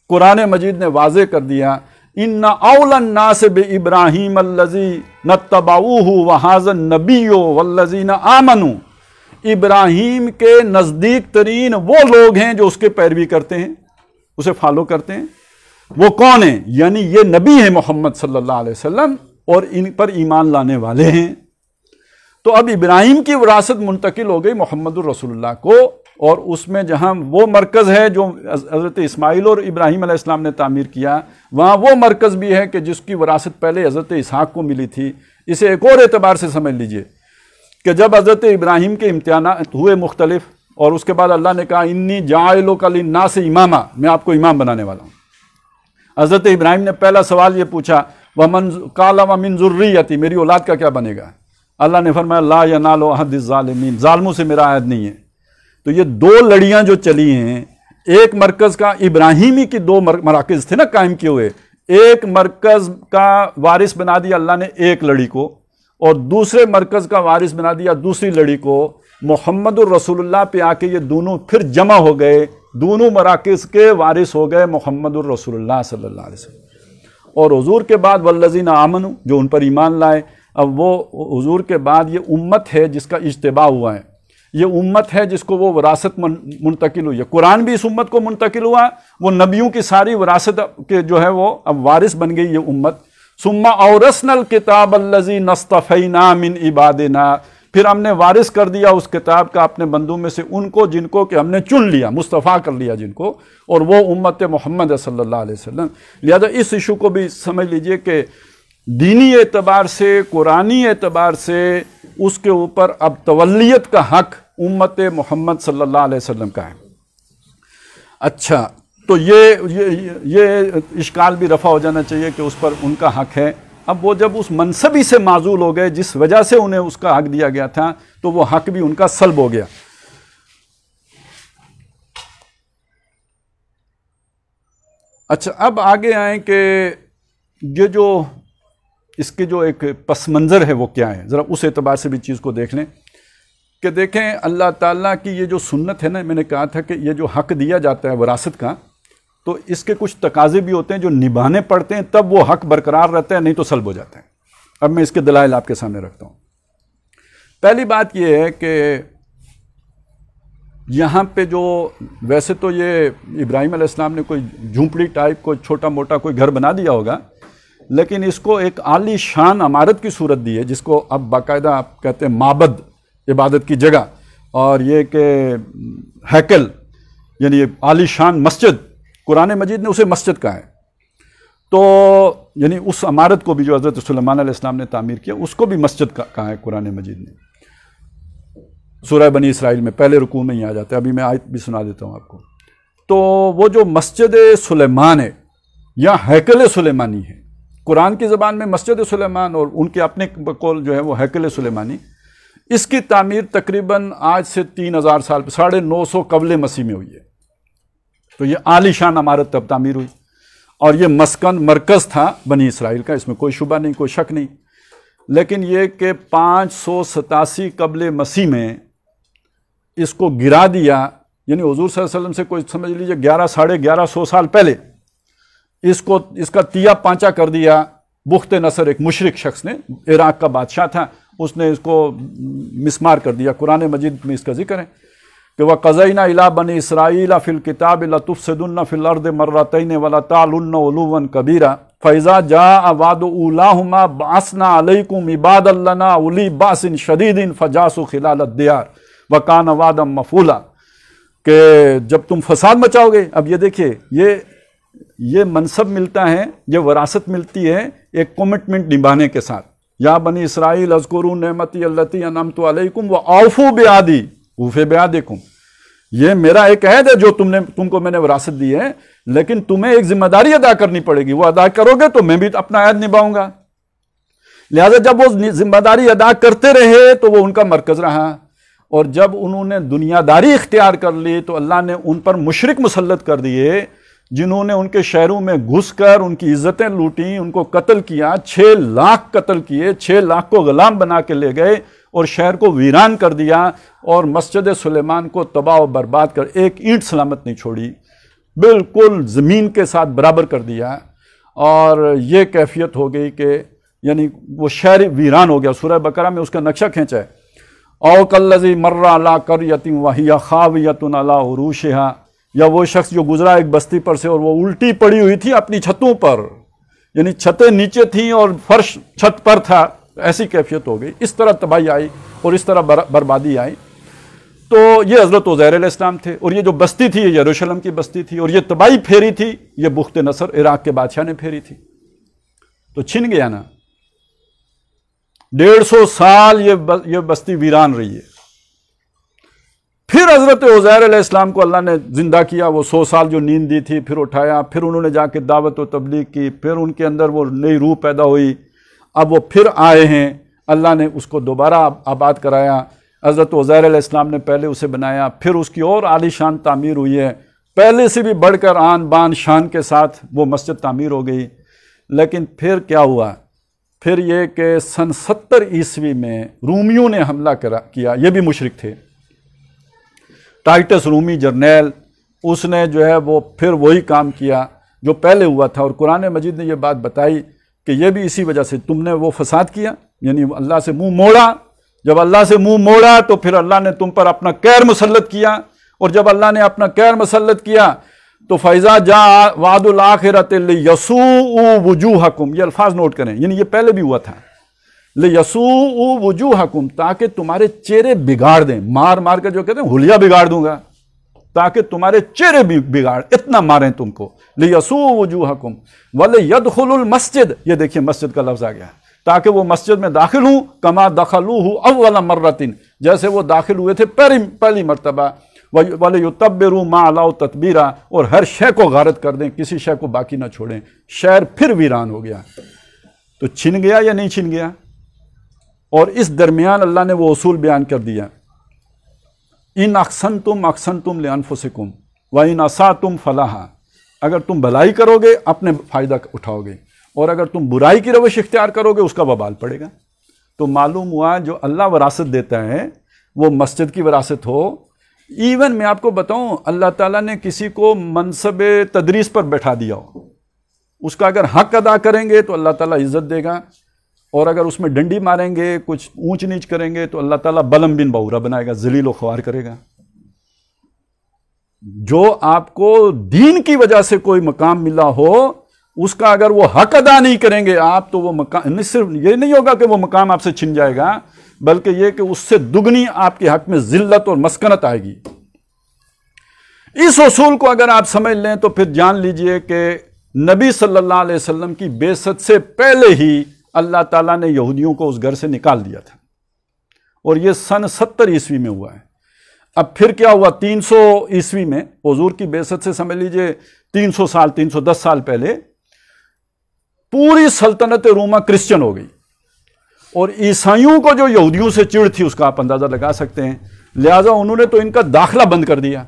Speaker 1: قرآن مجید نے واضح کر دیا، ان اول الناس بابراہیم الذی نتبعوہ وہذا النبی والذین آمنوا، ابراہیم کے نزدیک ترین وہ لوگ ہیں جو اس کے پیروی کرتے ہیں، اسے فالو کرتے ہیں۔ وہ کون ہیں؟ یعنی یہ نبی ہیں محمد صلی اللہ علیہ وسلم، اور ان پر ایمان لانے والے ہیں۔ تو اب ابراہیم کی وراثت منتقل ہو گئی محمد الرسول اللہ کو، اور اس میں جہاں وہ مرکز ہے جو حضرت اسماعیل اور ابراہیم علیہ السلام نے تعمیر کیا، وہاں وہ مرکز بھی ہے کہ جس کی وراثت پہلے حضرت اسحاق کو ملی تھی۔ اسے ایک اور اعتبار سے سمجھ لیجئے کہ جب حضرت ابراہیم کے امتحانات ہوئے مختلف، اور اس کے بعد اللہ نے کہا انی جاعلک للناس اماما، میں آپ کو امام بنانے والا ہوں۔ حضرت ابراہیم نے پہلا سوال یہ پوچھا، ومن قال ومن ذریتی، میری اولاد کا کیا بنے گا؟ اللہ نے فرمایا لا ینال عہد الظالمین، ظالموں سے میرا عہد نہیں ہے۔ تو یہ 2 لڑیاں جو چلی ہیں، ایک مرکز کا ابراہیمی کی 2 مراکز تھے نا قائم کیے ہوئے، ایک مرکز کا وارث بنا دیا اللہ نے ایک لڑی کو، اور دوسرے مرکز کا وارث بنا دیا دوسری لڑی کو۔ محمد الرسول اللہ پہ آ کے یہ دونوں پھر جمع ہو گئے، دونوں مراکز کے وارث ہو گئے محمد الرسول اللہ صلی اللہ علیہ وسلم۔ اور حضور کے بعد والذین آمنوا، جو ان پر ایمان لائے۔ اب وہ حضور کے بعد یہ امت ہے جس کا اجتباء ہوا ہے، یہ امت ہے جس کو وہ وراثت منتقل ہوئی ہے۔ قرآن بھی اس امت کو منتقل ہوا، وہ نبیوں کی ساری وراثت کے جو ہے وہ اب وارث بن گئی یہ امت۔ ثم اورثنا الکتاب الذی اصطفینا من عبادنا، پھر ہم نے وارث کر دیا اس کتاب کا اپنے بندوں میں سے ان کو جن کو کہ ہم نے چن لیا، مصطفیٰ کر لیا جن کو، اور وہ امت محمد صلی اللہ علیہ وسلم۔ لہذا اس ایشو کو بھی سمجھ لیجئے کہ دینی اعتبار سے، قرآنی اعتبار سے اس کے اوپر اب تولیت کا حق امت محمد صلی اللہ علیہ وسلم کا ہے۔ اچھا، تو یہ اشکال بھی رفع ہو جانا چاہیے کہ اس پر ان کا حق ہے۔ اب وہ جب اس منصبی سے معزول ہو گئے جس وجہ سے انہیں اس کا حق دیا گیا تھا، تو وہ حق بھی ان کا سلب ہو گیا۔ اچھا، اب آگے آئیں کہ یہ جو اس کے جو ایک پس منظر ہے وہ کیا ہے، ذرا اس اعتبار سے بھی چیز کو دیکھ لیں کہ دیکھیں اللہ تعالیٰ کی یہ جو سنت ہے نا، میں نے کہا تھا کہ یہ جو حق دیا جاتا ہے وراثت کا، تو اس کے کچھ تقاضے بھی ہوتے ہیں جو نبھانے پڑتے ہیں، تب وہ حق برقرار رہتا ہے، نہیں تو سلب ہو جاتا ہے۔ اب میں اس کے دلائل آپ کے سامنے رکھتا ہوں۔ پہلی بات یہ ہے کہ یہاں پہ جو ویسے تو یہ ابراہیم علیہ السلام نے کوئی جھونپڑی ٹائپ کوئی چھوٹا موٹا کوئی گھر بنا دیا ہوگا، لیکن اس کو ایک عالی شان عمارت کی صورت دی ہے، جس کو اب باقاعدہ آپ کہتے ہیں معبد، عبادت کی جگہ، اور یہ کہ ہیکل یعنی عالی شان مسجد، قرآن مجید نے اسے مسجد کہا ہے۔ تو یعنی اس عمارت کو بھی جو حضرت سلیمان علیہ السلام نے تعمیر کیا، اس کو بھی مسجد کہا ہے قرآن مجید نے۔ سورہ بنی اسرائیل میں پہلے رکوع میں ہی آ جاتا ہے، ابھی میں آیت بھی سنا دیتا ہوں آپ کو۔ تو وہ جو مسجد سلیمان ہے یا ہیکل سلیمانی ہے، قرآن کی زبان میں مسجد سلیمان اور ان کے اپنے قول جو ہے وہ ہیکل سلیمانی، اس کی تعمیر تقریباً آج سے 3000 سال 950 قبل مسیح میں ہوئی ہے۔ تو یہ عالی شان عمارت تب تعمیر ہوئی، اور یہ مسکن مرکز تھا بنی اسرائیل کا، اس میں کوئی شبہ نہیں، کوئی شک نہیں۔ لیکن یہ کہ 587 قبل مسیح میں اس کو گرا دیا، یعنی حضور صلی اللہ علیہ وسلم سے کوئی سمجھ لیجئے 1100 سال پہلے اس کا تیا پانچا کر دیا بخت نصر، ایک مشرک شخص نے، عراق کا بادشاہ تھا، اس نے اس کو مسمار کر دیا۔ قرآن مجید میں اس کا ذکر ہے کہ وَقَضَيْنَا إِلَىٰ بَنِي إِسْرَائِيلَ فِي الْكِتَابِ لَتُفْسِدُنَّ فِي الْأَرْضِ مَرَّتَيْنِ وَلَتَعْلُنَّ عُلُوًّا كَبِيرًا فَإِذَا جَاءَ وَعْدُ أُولَاهُمَا بَعَثْنَا عَلَيْكُمْ عِبَادًا لَنَا أُولِي بَأْسٍ شَدِيدٍ فَجَاسُوا خِلَالَ الدِّيَارِ وَكَانَ وَعْدًا مَفْعُولًا، کہ جب تم فساد مچاؤ گے، اب یہ دیکھیے یہ منصب ملتا ہے، یہ وراثت ملتی ہے ایک کمٹمنٹ نبھانے کے ساتھ۔ یا بنی اسرائیل اذکروا نعمتی التی انعمت علیکم واوفوا بعہدی اوفوا بعہدکم، یہ میرا ایک عہد ہے جو تم کو میں نے وراثت دی ہے، لیکن تمہیں ایک ذمہ داری ادا کرنی پڑے گی، وہ ادا کرو گے تو میں بھی اپنا عہد نبھاؤں گا۔ لہٰذا جب وہ ذمہ داری ادا کرتے رہے تو وہ ان کا مرکز رہا، اور جب انہوں نے دنیا داری اختیار کر لی تو اللہ نے ان پر مشرک مسلط کر دیے، جنہوں نے ان کے شہروں میں گھس کر ان کی عزتیں لوٹیں، ان کو قتل کیا، 6 لاکھ قتل کیے، 6 لاکھ کو غلام بنا کے لے گئے اور شہر کو ویران کر دیا، اور مسجد سلیمان کو تباہ و برباد کر ایک اینٹ سلامت نہیں چھوڑی، بالکل زمین کے ساتھ برابر کر دیا، اور یہ کیفیت ہو گئی کہ یعنی وہ شہر ویران ہو گیا۔ سورہ بقرہ میں اس کا نقشہ کھینچا ہے، او کالذی مر علی قریۃ وہی خاویۃ علی عروشہا، یا وہ شخص جو گزرا ایک بستی پر سے اور وہ الٹی پڑی ہوئی تھی اپنی چھتوں پر، یعنی چھتیں نیچے تھیں اور فرش چھت پر تھا، ایسی کیفیت ہو گئی۔ اس طرح تباہی آئی اور اس طرح بربادی آئی۔ تو یہ حضرت عزیر علیہ السلام تھے، اور یہ جو بستی تھی یہ یروشلم کی بستی تھی، اور یہ تباہی پھیری تھی یہ بخت نصر عراق کے بادشاہ نے پھیری تھی۔ تو چھن گیا نا، 150 سال یہ بستی ویران رہی ہے۔ پھر حضرت عزیر علیہ السلام کو اللہ نے زندہ کیا، وہ 100 سال جو نیند دی تھی پھر اٹھایا، پھر انہوں نے جا کے دعوت و تبلیغ کی، پھر ان کے اندر وہ نئی روح پیدا ہوئی، اب وہ پھر آئے ہیں، اللہ نے اس کو دوبارہ آباد کرایا۔ حضرت عزیر علیہ السلام نے پہلے اسے بنایا، پھر اس کی اور عالی شان تعمیر ہوئی ہے، پہلے سے بھی بڑھ کر آن بان شان کے ساتھ وہ مسجد تعمیر ہو گئی۔ لیکن پھر کیا ہوا؟ پھر یہ کہ سن 70 عیسوی میں رومیوں نے حملہ کیا، یہ بھی مشرک تھے، ٹائٹس رومی جرنیل، اس نے جو ہے وہ پھر وہی کام کیا جو پہلے ہوا تھا، اور قرآن مجید نے یہ بات بتائی کہ یہ بھی اسی وجہ سے تم نے وہ فساد کیا، یعنی اللہ سے منہ موڑا۔ جب اللہ سے منہ موڑا تو پھر اللہ نے تم پر اپنا قہر مسلط کیا، اور جب اللہ نے اپنا قہر مسلط کیا تو فَإِذَا جَاءَ وَعْدُ الْآخِرَةِ لِيَسُوءُوا وُجُوهَكُمْ، یہ الفاظ نوٹ کریں، یعنی یہ پہلے بھی ہوا تھا، لِيَسُوءُوا وُجُوهَكُمْ، تاکہ تمہارے چہرے بگاڑ دیں، مار مار کر جو کہتے ہیں حلیہ بگاڑ دوں گا، تاکہ تمہارے چہرے بھی بگاڑ، اتنا ماریں تم کو، لِيَسُوءُوا وُجُوهَكُمْ وَلِيَدْخُلُوا الْمَسْجِدَ، یہ دیکھیں مسجد کا لفظ آ گیا، تاکہ وہ مسجد میں داخل ہوں، کما دخلوہ اول مرۃ، جیسے وہ داخل ہوئے تھے پہلی مرتبہ، وَلِيُتَبِّرُوا مَا عَلَوْا تَتْبِيرًا، اور ہر شے کو غارت کر دیں، کسی شے کو باقی نہ چھوڑیں۔ شہر پھر ویران ہو گیا، تو چھن گیا یا نہیں چھن گیا؟ اور اس درمیان اللہ نے وہ اصول بیان کر دیا، ان احسنتم احسنتم لانفسکم وان اسأتم فلہا، اگر تم بھلائی کرو گے اپنے فائدہ اٹھاؤ گے، اور اگر تم برائی کی روش اختیار کرو گے اس کا وبال پڑے گا۔ تو معلوم ہوا جو اللہ وراثت دیتا ہے وہ مسجد کی وراثت ہو، ایون میں آپ کو بتاؤں اللہ تعالیٰ نے کسی کو منصب تدریس پر بیٹھا دیا ہو، اس کا اگر حق ادا کریں گے تو اللہ تعالیٰ عزت دے گا، اور اگر اس میں ڈنڈی ماریں گے، کچھ اونچ نیچ کریں گے تو اللہ تعالیٰ بلم بن بہورا بنائے گا، ذلیل و خوار کرے گا۔ جو آپ کو دین کی وجہ سے کوئی مقام ملا ہو، اس کا اگر وہ حق ادا نہیں کریں گے آپ تو وہ مقام، صرف یہ نہیں ہوگا کہ وہ مقام آپ سے چھن جائے گا، بلکہ یہ کہ اس سے دگنی آپ کے حق میں ذلت اور مسکنت آئے گی۔ اس اصول کو اگر آپ سمجھ لیں تو پھر جان لیجئے کہ نبی صلی اللہ علیہ وسلم کی بعثت سے پہلے ہی اللہ تعالیٰ نے یہودیوں کو اس گھر سے نکال دیا تھا، اور یہ سن 70 عیسوی میں ہوا ہے۔ اب پھر کیا ہوا 300 عیسوی میں حضور کی بعثت سے سمجھ لیجئے 310 سال پہلے پوری سلطنت روما کرسچن ہو گئی، اور عیسائیوں کو جو یہودیوں سے چڑ تھی اس کا آپ اندازہ لگا سکتے ہیں، لہٰذا انہوں نے تو ان کا داخلہ بند کر دیا۔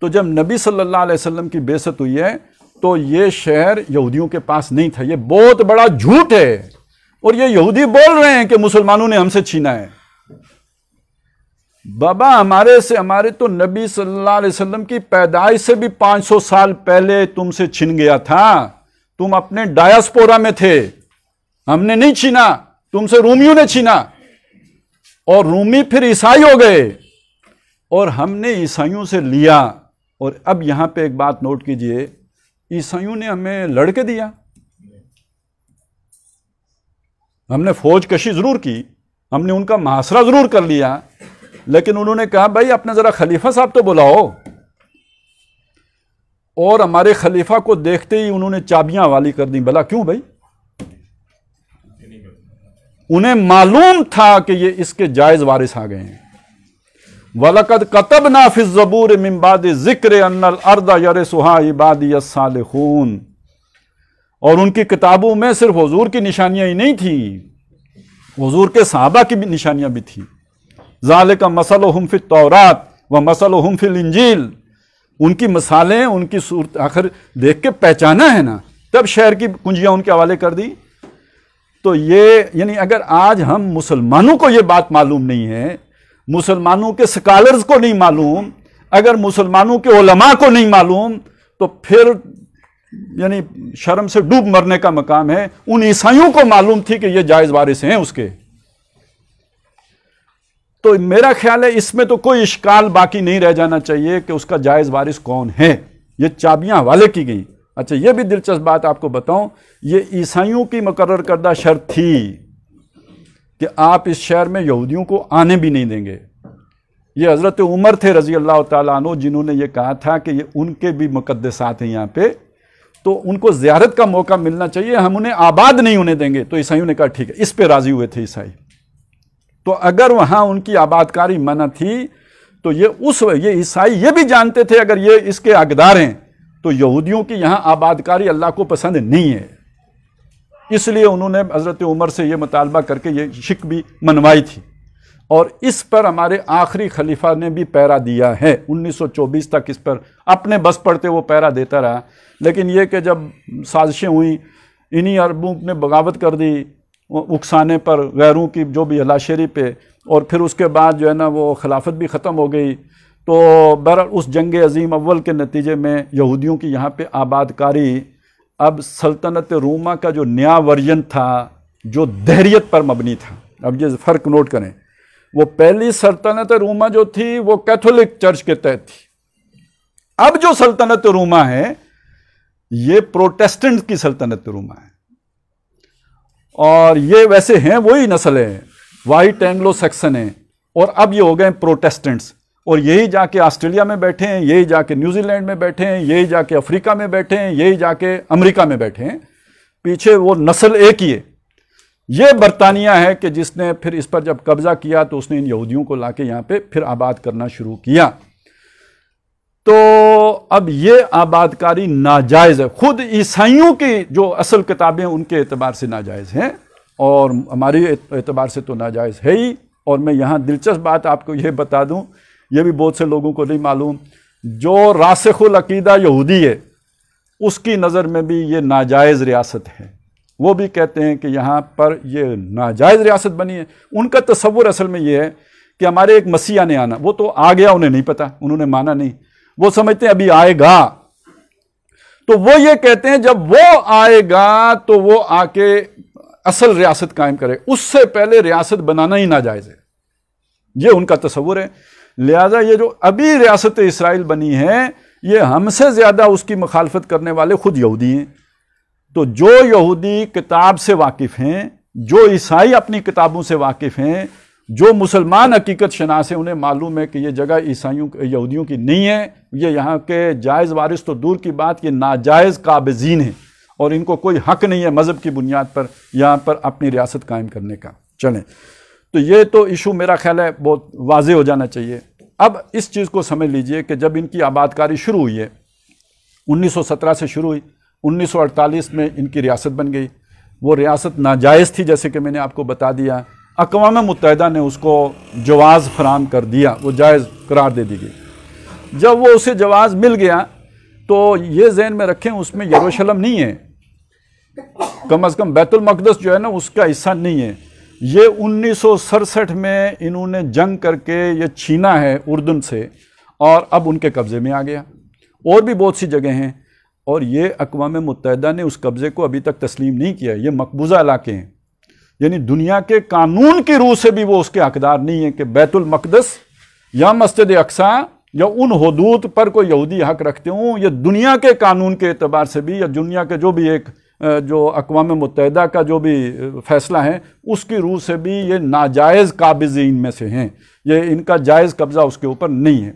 Speaker 1: تو جب نبی صلی اللہ علیہ وسلم کی بعثت ہوئی ہے تو یہ شہر یہودیوں کے پاس نہیں تھا۔ یہ بہت بڑا جھوٹ ہے، اور یہ یہودی بول رہے ہیں کہ مسلمانوں نے ہم سے چھینا ہے۔ بابا ہمارے تو نبی صلی اللہ علیہ وسلم کی پیدائش سے بھی 500 سال پہلے تم سے چھن گیا تھا، تم اپنے ڈایاسپورا میں تھے، ہم نے نہیں چھینا، تم سے رومیوں نے چھینا، اور رومی پھر عیسائی ہو گئے، اور ہم نے عیسائیوں سے لیا۔ اور اب یہاں پہ ایک بات نوٹ کیجئے، عیسائیوں نے ہمیں لڑ کے دیا، ہم نے فوج کشی ضرور کی، ہم نے ان کا محاصرہ ضرور کر لیا، لیکن انہوں نے کہا بھائی اپنا ذرا خلیفہ صاحب تو بلاؤ، اور ہمارے خلیفہ کو دیکھتے ہی انہوں نے چابیاں حوالی کر دیں۔ بھلا کیوں بھائی؟ انہیں معلوم تھا کہ یہ اس کے جائز وارث آ گئے ہیں۔ وَلَقَدْ كَتَبْنَا فِي الزَّبُورِ مِن بَعْدِ ذِكْرِ أَنَّ الْأَرْضَ يَرِثُهَا عِبَادِيَ الصَّالِحُونَ، اور ان کی کتابوں میں صرف حضور کی نشانیاں ہی نہیں تھیں، حضور کے صحابہ کی بھی نشانیاں بھی تھیں۔ ذَلِكَ مَثَلُهُمْ فِي التَّوْرَاةِ وَمَثَلُهُمْ فِي الْإِنْجِيلِ، ان کی مثالیں، ان کی صورت آخر دیکھ کے پہچانا ہے نا، تب شہر کی کنجیاں ان کے حوالے کر دی۔ تو یہ یعنی اگر آج ہم مسلمانوں کو یہ بات معلوم نہیں ہے، مسلمانوں کے سکالرز کو نہیں معلوم، اگر مسلمانوں کے علماء کو نہیں معلوم، تو پھر یعنی شرم سے ڈوب مرنے کا مقام ہے۔ ان عیسائیوں کو معلوم تھی کہ یہ جائز وارث ہیں اس کے۔ تو میرا خیال ہے اس میں تو کوئی اشکال باقی نہیں رہ جانا چاہیے کہ اس کا جائز وارث کون ہے۔ یہ چابیاں حوالے کی گئیں۔ اچھا یہ بھی دلچسپ بات آپ کو بتاؤں، یہ عیسائیوں کی مقرر کردہ شرط تھی کہ آپ اس شہر میں یہودیوں کو آنے بھی نہیں دیں گے۔ یہ حضرت عمر تھے رضی اللہ تعالیٰ عنہ جنہوں نے یہ کہا تھا کہ یہ ان کے بھی مقدسات ہیں یہاں پہ، تو ان کو زیارت کا موقع ملنا چاہیے، ہم انہیں آباد نہیں ہونے دیں گے۔ تو عیسائیوں نے کہا ٹھیک ہے، اس پہ راضی ہوئے تھے عیسائی۔ تو اگر وہاں ان کی آباد کاری منع تھی تو یہ عیسائی یہ بھی جانتے تھے اگر یہ اس کے حقدار ہیں تو یہودیوں کی یہاں آباد کاری اللہ کو پسند نہیں ہے، اس لیے انہوں نے حضرت عمر سے یہ مطالبہ کر کے یہ شک بھی منوائی تھی، اور اس پر ہمارے آخری خلیفہ نے بھی پیرا دیا ہے۔ 1924 تک اس پر اپنے بس پڑتے وہ پیرا دیتا رہا، لیکن یہ کہ جب سازشیں ہوئیں، انہی عربوں نے بغاوت کر دی اکسانے پر غیروں کی جو بھی ہلاشیری پہ، اور پھر اس کے بعد جو ہے نا وہ خلافت بھی ختم ہو گئی۔ تو بہرحال اس جنگ عظیم اول کے نتیجے میں یہودیوں کی یہاں پہ آباد کاری اب سلطنت روما کا جو نیا ورژن تھا جو دہریت پر مبنی تھا۔ اب یہ فرق نوٹ کریں، وہ پہلی سلطنت روما جو تھی وہ کیتھولک چرچ کے تحت تھی، اب جو سلطنت روما ہے یہ پروٹیسٹنٹ کی سلطنت روما ہے، اور یہ ویسے ہیں وہی نسل ہے، وائٹ اینگلو سیکسن ہیں، اور اب یہ ہو گئے پروٹیسٹنٹس، اور یہی جا کے آسٹریلیا میں بیٹھے ہیں، یہی جا کے نیوزی لینڈ میں بیٹھے ہیں، یہی جا کے افریقہ میں بیٹھے ہیں، یہی جا کے امریکہ میں بیٹھے ہیں، پیچھے وہ نسل ایک ہی ہے۔ یہ برطانیہ ہے کہ جس نے پھر اس پر جب قبضہ کیا تو اس نے ان یہودیوں کو لا کے یہاں پہ پھر آباد کرنا شروع کیا۔ تو اب یہ آباد کاری ناجائز ہے، خود عیسائیوں کی جو اصل کتابیں ان کے اعتبار سے ناجائز ہیں، اور ہماری اعتبار سے تو ناجائز ہے ہی۔ اور میں یہاں دلچسپ بات آپ کو یہ بتا دوں، یہ بھی بہت سے لوگوں کو نہیں معلوم، جو راسخ العقیدہ یہودی ہے اس کی نظر میں بھی یہ ناجائز ریاست ہے، وہ بھی کہتے ہیں کہ یہاں پر یہ ناجائز ریاست بنی ہے۔ ان کا تصور اصل میں یہ ہے کہ ہمارے ایک مسیح نے آنا، وہ تو آ گیا، انہیں نہیں پتا، انہوں نے مانا نہیں، وہ سمجھتے ہیں ابھی آئے گا، تو وہ یہ کہتے ہیں جب وہ آئے گا تو وہ آ کے اصل ریاست قائم کرے، اس سے پہلے ریاست بنانا ہی ناجائز ہے، یہ ان کا تصور ہے۔ لہذا یہ جو ابھی ریاست اسرائیل بنی ہے یہ ہم سے زیادہ اس کی مخالفت کرنے والے خود یہودی ہیں۔ تو جو یہودی کتاب سے واقف ہیں، جو عیسائی اپنی کتابوں سے واقف ہیں، جو مسلمان حقیقت شناس ہیں، انہیں معلوم ہے کہ یہ جگہ یہودیوں کی نہیں ہے، یہ یہاں کے جائز وارث تو دور کی بات، یہ ناجائز قابضین ہیں، اور ان کو کوئی حق نہیں ہے مذہب کی بنیاد پر یہاں پر اپنی ریاست قائم کرنے کا۔ چلیں تو یہ تو ایشو میرا خیال ہے بہت واضح ہو جانا چاہیے۔ اب اس چیز کو سمجھ لیجئے کہ جب ان کی آباد کاری شروع ہوئی ہے، 1917 سے شروع ہوئی، 1948 میں ان کی ریاست بن گئی۔ وہ ریاست ناجائز تھی، جیسے کہ میں نے آپ کو بتا دیا، اقوام متحدہ نے اس کو جواز فراہم کر دیا، وہ جائز قرار دے دی گئی۔ جب وہ اسے جواز مل گیا تو یہ ذہن میں رکھیں اس میں یروشلم نہیں ہے، کم از کم بیت المقدس جو ہے نا اس کا حصہ نہیں ہے۔ یہ 1967 میں انہوں نے جنگ کر کے یہ چھینا ہے اردن سے، اور اب ان کے قبضے میں آ گیا۔ اور بھی بہت سی جگہیں ہیں، اور یہ اقوام متحدہ نے اس قبضے کو ابھی تک تسلیم نہیں کیا۔ یہ مقبوضہ علاقے ہیں، یعنی دنیا کے قانون کی روح سے بھی وہ اس کے حقدار نہیں ہیں کہ بیت المقدس یا مسجد اقصیٰ یا ان حدود پر کوئی یہودی حق رکھتے ہوں۔ یہ دنیا کے قانون کے اعتبار سے بھی، یا دنیا کے جو بھی ایک جو اقوام متحدہ کا جو بھی فیصلہ ہے اس کی روح سے بھی یہ ناجائز قابضین میں سے ہیں، یہ ان کا جائز قبضہ اس کے اوپر نہیں ہے۔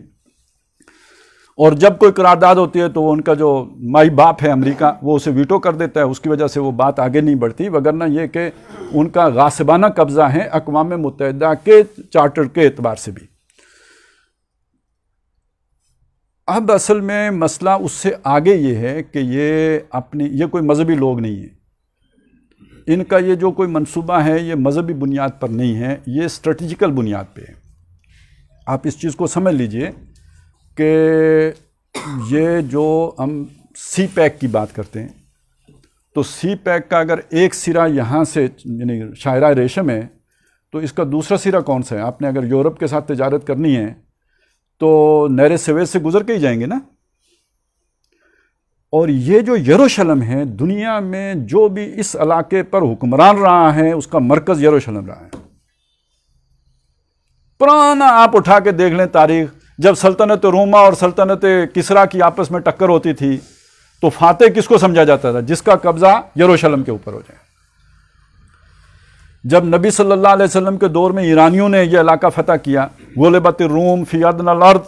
Speaker 1: اور جب کوئی قرارداد ہوتی ہے تو وہ ان کا جو مائی باپ ہے امریکہ، وہ اسے ویٹو کر دیتا ہے، اس کی وجہ سے وہ بات آگے نہیں بڑھتی، وگرنہ یہ کہ ان کا غاصبانہ قبضہ ہے اقوام متحدہ کے چارٹر کے اعتبار سے بھی۔ اب اصل میں مسئلہ اس سے آگے یہ ہے کہ یہ کوئی مذہبی لوگ نہیں ہیں، ان کا یہ جو کوئی منصوبہ ہے یہ مذہبی بنیاد پر نہیں ہے، یہ اسٹریٹجیکل بنیاد پہ ہے۔ آپ اس چیز کو سمجھ لیجئے کہ یہ جو ہم سی پیک کی بات کرتے ہیں، تو سی پیک کا اگر ایک سرا یہاں سے یعنی شاہراہ ریشم ہے تو اس کا دوسرا سرا کون سا ہے؟ آپ نے اگر یورپ کے ساتھ تجارت کرنی ہے تو نہر سویز سے گزر کے ہی جائیں گے نا۔ اور یہ جو یروشلم ہے، دنیا میں جو بھی اس علاقے پر حکمران رہا ہے اس کا مرکز یروشلم رہا ہے۔ پرانا آپ اٹھا کے دیکھ لیں تاریخ، جب سلطنت روما اور سلطنت کسرا کی آپس میں ٹکر ہوتی تھی تو فاتح کس کو سمجھا جاتا تھا؟ جس کا قبضہ یروشلم کے اوپر ہو جائے۔ جب نبی صلی اللہ علیہ وسلم کے دور میں ایرانیوں نے یہ علاقہ فتح کیا، غلبت الروم فی ادنی الارض،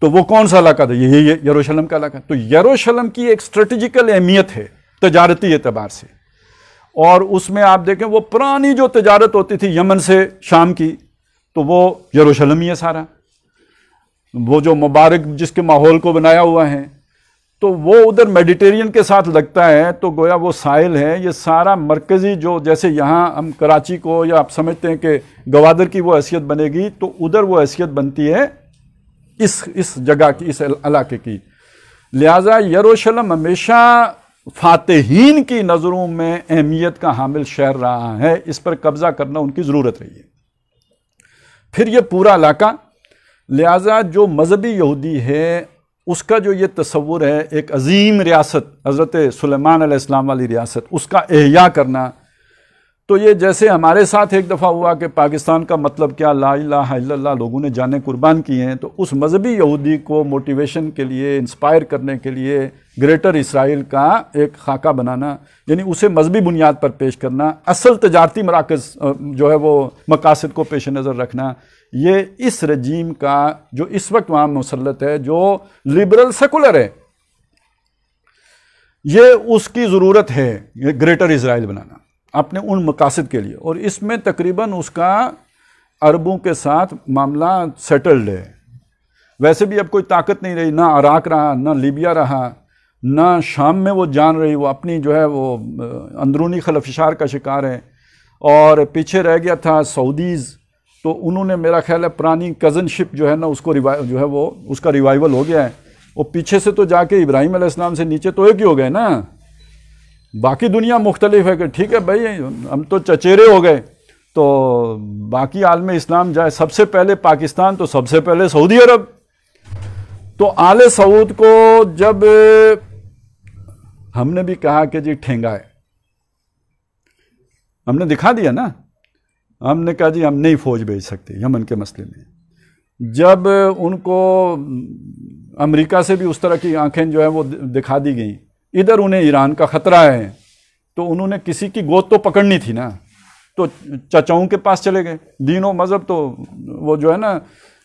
Speaker 1: تو وہ کون سا علاقہ تھا؟ یہ یروشلم کا علاقہ۔ تو یروشلم کی ایک اسٹریٹجیکل اہمیت ہے تجارتی اعتبار سے، اور اس میں آپ دیکھیں وہ پرانی جو تجارت ہوتی تھی یمن سے شام کی، تو وہ یروشلم ہی ہے سارا، وہ جو مبارک جس کے ماحول کو بنایا ہوا ہے، تو وہ ادھر میڈیٹرین کے ساتھ لگتا ہے، تو گویا وہ ساحل ہے۔ یہ سارا مرکزی جو جیسے یہاں ہم کراچی کو یا آپ سمجھتے ہیں کہ گوادر کی وہ حیثیت بنے گی، تو ادھر وہ حیثیت بنتی ہے اس جگہ کی، اس علاقے کی۔ لہٰذا یروشلم ہمیشہ فاتحین کی نظروں میں اہمیت کا حامل شہر رہا ہے، اس پر قبضہ کرنا ان کی ضرورت رہی ہے۔ پھر یہ پورا علاقہ، لہٰذا جو مذہبی یہودی ہے اس کا جو یہ تصور ہے ایک عظیم ریاست، حضرت سلیمان علیہ السلام والی ریاست، اس کا احیاء کرنا، تو یہ جیسے ہمارے ساتھ ایک دفعہ ہوا کہ پاکستان کا مطلب کیا، لا الہ الا اللہ، لوگوں نے جانیں قربان کی ہیں، تو اس مذہبی یہودی کو موٹیویشن کے لیے، انسپائر کرنے کے لیے گریٹر اسرائیل کا ایک خاکہ بنانا، یعنی اسے مذہبی بنیاد پر پیش کرنا، اصل تجارتی مراکز جو ہے وہ مقاصد کو پیش نظر رکھنا، یہ اس رجیم کا جو اس وقت وہاں مسلط ہے، جو لبرل سیکولر ہے، یہ اس کی ضرورت ہے، یہ گریٹر اسرائیل بنانا اپنے ان مقاصد کے لیے۔ اور اس میں تقریباً اس کا عربوں کے ساتھ معاملہ سیٹلڈ ہے۔ ویسے بھی اب کوئی طاقت نہیں رہی، نہ عراق رہا، نہ لیبیا رہا، نہ شام میں وہ جان رہی، وہ اپنی جو ہے وہ اندرونی خلفشار کا شکار ہے، اور پیچھے رہ گیا تھا سعودیز، تو انہوں نے میرا خیال ہے پرانی کزن شپ جو ہے نا اس کو جو ہے وہ اس کا ریوائیول ہو گیا ہے، اور پیچھے سے تو جا کے ابراہیم علیہ السلام سے نیچے تو ایک ہی ہو گئے نا، باقی دنیا مختلف ہے کہ ٹھیک ہے بھائی ہم تو چچیرے ہو گئے، تو باقی عالم اسلام جائے، سب سے پہلے پاکستان تو سب سے پہلے سعودی عرب، تو آل سعود کو جب ہم نے بھی کہا کہ جی ٹھینگا ہے، ہم نے دکھا دیا نا، ہم نے کہا جی ہم نہیں فوج بھیج سکتے یمن کے مسئلے میں، جب ان کو امریکہ سے بھی اس طرح کی آنکھیں جو ہے وہ دکھا دی گئیں، ادھر انہیں ایران کا خطرہ ہے، تو انہوں نے کسی کی گود تو پکڑنی تھی نا، تو چچاؤں کے پاس چلے گئے۔ دین و مذہب تو وہ جو ہے نا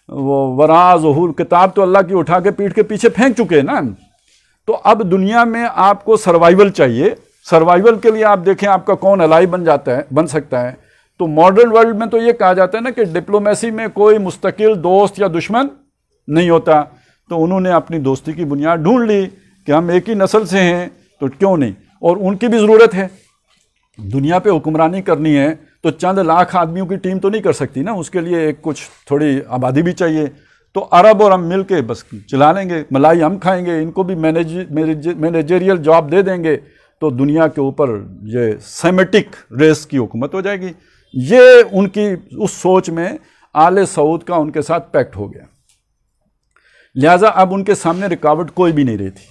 Speaker 1: وہ ورا ظہور، کتاب تو اللہ کی اٹھا کے پیٹھ کے پیچھے پھینک چکے نا، تو اب دنیا میں آپ کو سروائیول چاہیے، سروائیول کے لیے آپ دیکھیں آپ کا کون الائی بن سکتا ہے، تو ماڈرن ورلڈ میں تو یہ کہا جاتا ہے نا کہ ڈپلومیسی میں کوئی مستقل دوست یا دشمن نہیں ہوتا، تو انہوں نے اپنی دوستی کی بنیاد ڈھونڈ لی کہ ہم ایک ہی نسل سے ہیں تو کیوں نہیں، اور ان کی بھی ضرورت ہے، دنیا پہ حکمرانی کرنی ہے تو چند لاکھ آدمیوں کی ٹیم تو نہیں کر سکتی نا، اس کے لیے ایک کچھ تھوڑی آبادی بھی چاہیے، تو عرب اور ہم مل کے بس چلا لیں گے، ملائی ہم کھائیں گے، ان کو بھی مینیجریل جاب دے دیں گے، تو دنیا کے اوپر یہ سیمیٹک ریس کی حکومت ہو جائے گی۔ یہ ان کی اس سوچ میں آل سعود کا ان کے ساتھ پیکٹ ہو گیا، لہٰذا اب ان کے سامنے رکاوٹ کوئی بھی نہیں رہی تھی۔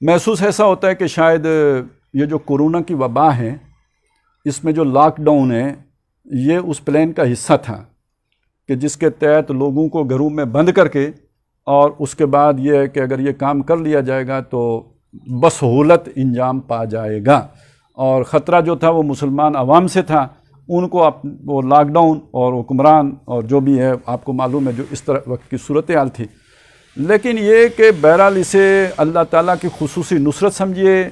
Speaker 1: محسوس ایسا ہوتا ہے کہ شاید یہ جو کورونا کی وبا ہے، اس میں جو لاک ڈاؤن ہے، یہ اس پلان کا حصہ تھا کہ جس کے تحت لوگوں کو گھروں میں بند کر کے، اور اس کے بعد یہ ہے کہ اگر یہ کام کر لیا جائے گا تو بسہولت انجام پا جائے گا، اور خطرہ جو تھا وہ مسلمان عوام سے تھا، ان کو وہ لاک ڈاؤن اور حکمران اور جو بھی ہے آپ کو معلوم ہے جو اس طرح وقت کی صورتحال تھی۔ لیکن یہ کہ بہرحال اسے اللہ تعالیٰ کی خصوصی نصرت سمجھیے،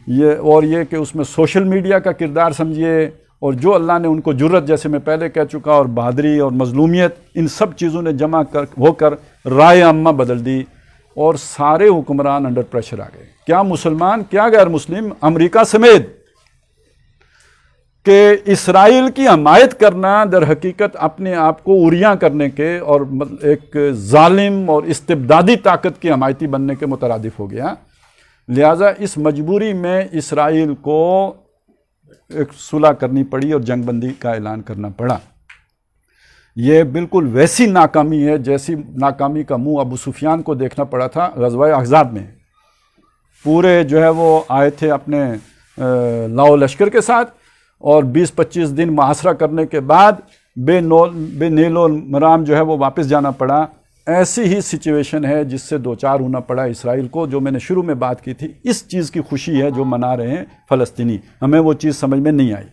Speaker 1: اور یہ کہ اس میں سوشل میڈیا کا کردار سمجھیے، اور جو اللہ نے ان کو جرت، جیسے میں پہلے کہہ چکا، اور بہادری اور مظلومیت، ان سب چیزوں نے جمع ہو کر رائے عامہ بدل دی، اور سارے حکمران انڈر پریشر آ گئے، کیا مسلمان کیا غیر مسلم، امریکہ سمیت، کہ اسرائیل کی حمایت کرنا در حقیقت اپنے آپ کو عریاں کرنے کے اور ایک ظالم اور استبدادی طاقت کی حمایتی بننے کے مترادف ہو گیا۔ لہٰذا اس مجبوری میں اسرائیل کو ایک صلح کرنی پڑی اور جنگ بندی کا اعلان کرنا پڑا۔ یہ بالکل ویسی ناکامی ہے جیسی ناکامی کا منہ ابو سفیان کو دیکھنا پڑا تھا غزوہ احزاب میں۔ پورے جو ہے وہ آئے تھے اپنے لاؤ لشکر کے ساتھ، اور 20-25 دن محاصرہ کرنے کے بعد بے نیل و مرام جو ہے وہ واپس جانا پڑا۔ ایسی ہی سچویشن ہے جس سے دوچار ہونا پڑا اسرائیل کو، جو میں نے شروع میں بات کی تھی، اس چیز کی خوشی ہے جو منا رہے ہیں فلسطینی، ہمیں وہ چیز سمجھ میں نہیں آئی۔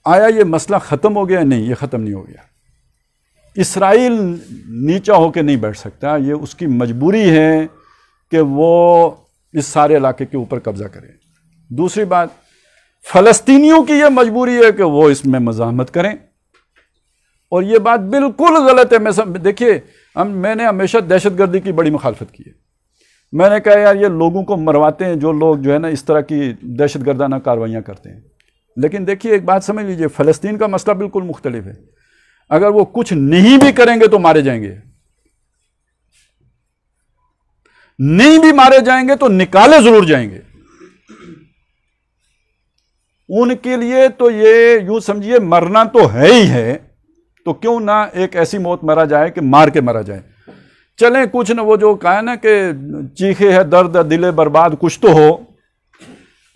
Speaker 1: آیا یہ مسئلہ ختم ہو گیا؟ نہیں، یہ ختم نہیں ہو گیا۔ اسرائیل نیچا ہو کے نہیں بیٹھ سکتا، یہ اس کی مجبوری ہے کہ وہ اس سارے علاقے کے اوپر قبضہ کرے۔ دوسری بات، فلسطینیوں کی یہ مجبوری ہے کہ وہ اس میں مزاحمت کریں، اور یہ بات بالکل غلط ہے۔ دیکھیے، میں نے ہمیشہ دہشت گردی کی بڑی مخالفت کی ہے۔ میں نے کہا یار یہ لوگوں کو مرواتے ہیں جو لوگ جو ہے نا اس طرح کی دہشت گردانہ کارروائیاں کرتے ہیں، لیکن دیکھیے ایک بات سمجھ لیجئے، فلسطین کا مسئلہ بالکل مختلف ہے۔ اگر وہ کچھ نہیں بھی کریں گے تو مارے جائیں گے، نہیں بھی مارے جائیں گے تو نکالے ضرور جائیں گے۔ ان کے لیے تو یہ یوں سمجھیے مرنا تو ہے ہی ہے، تو کیوں نہ ایک ایسی موت مرا جائے کہ مار کے مرا جائے۔ چلیں کچھ نہ، وہ جو کہا نا کہ چیخے ہے درد دل برباد کچھ تو ہو،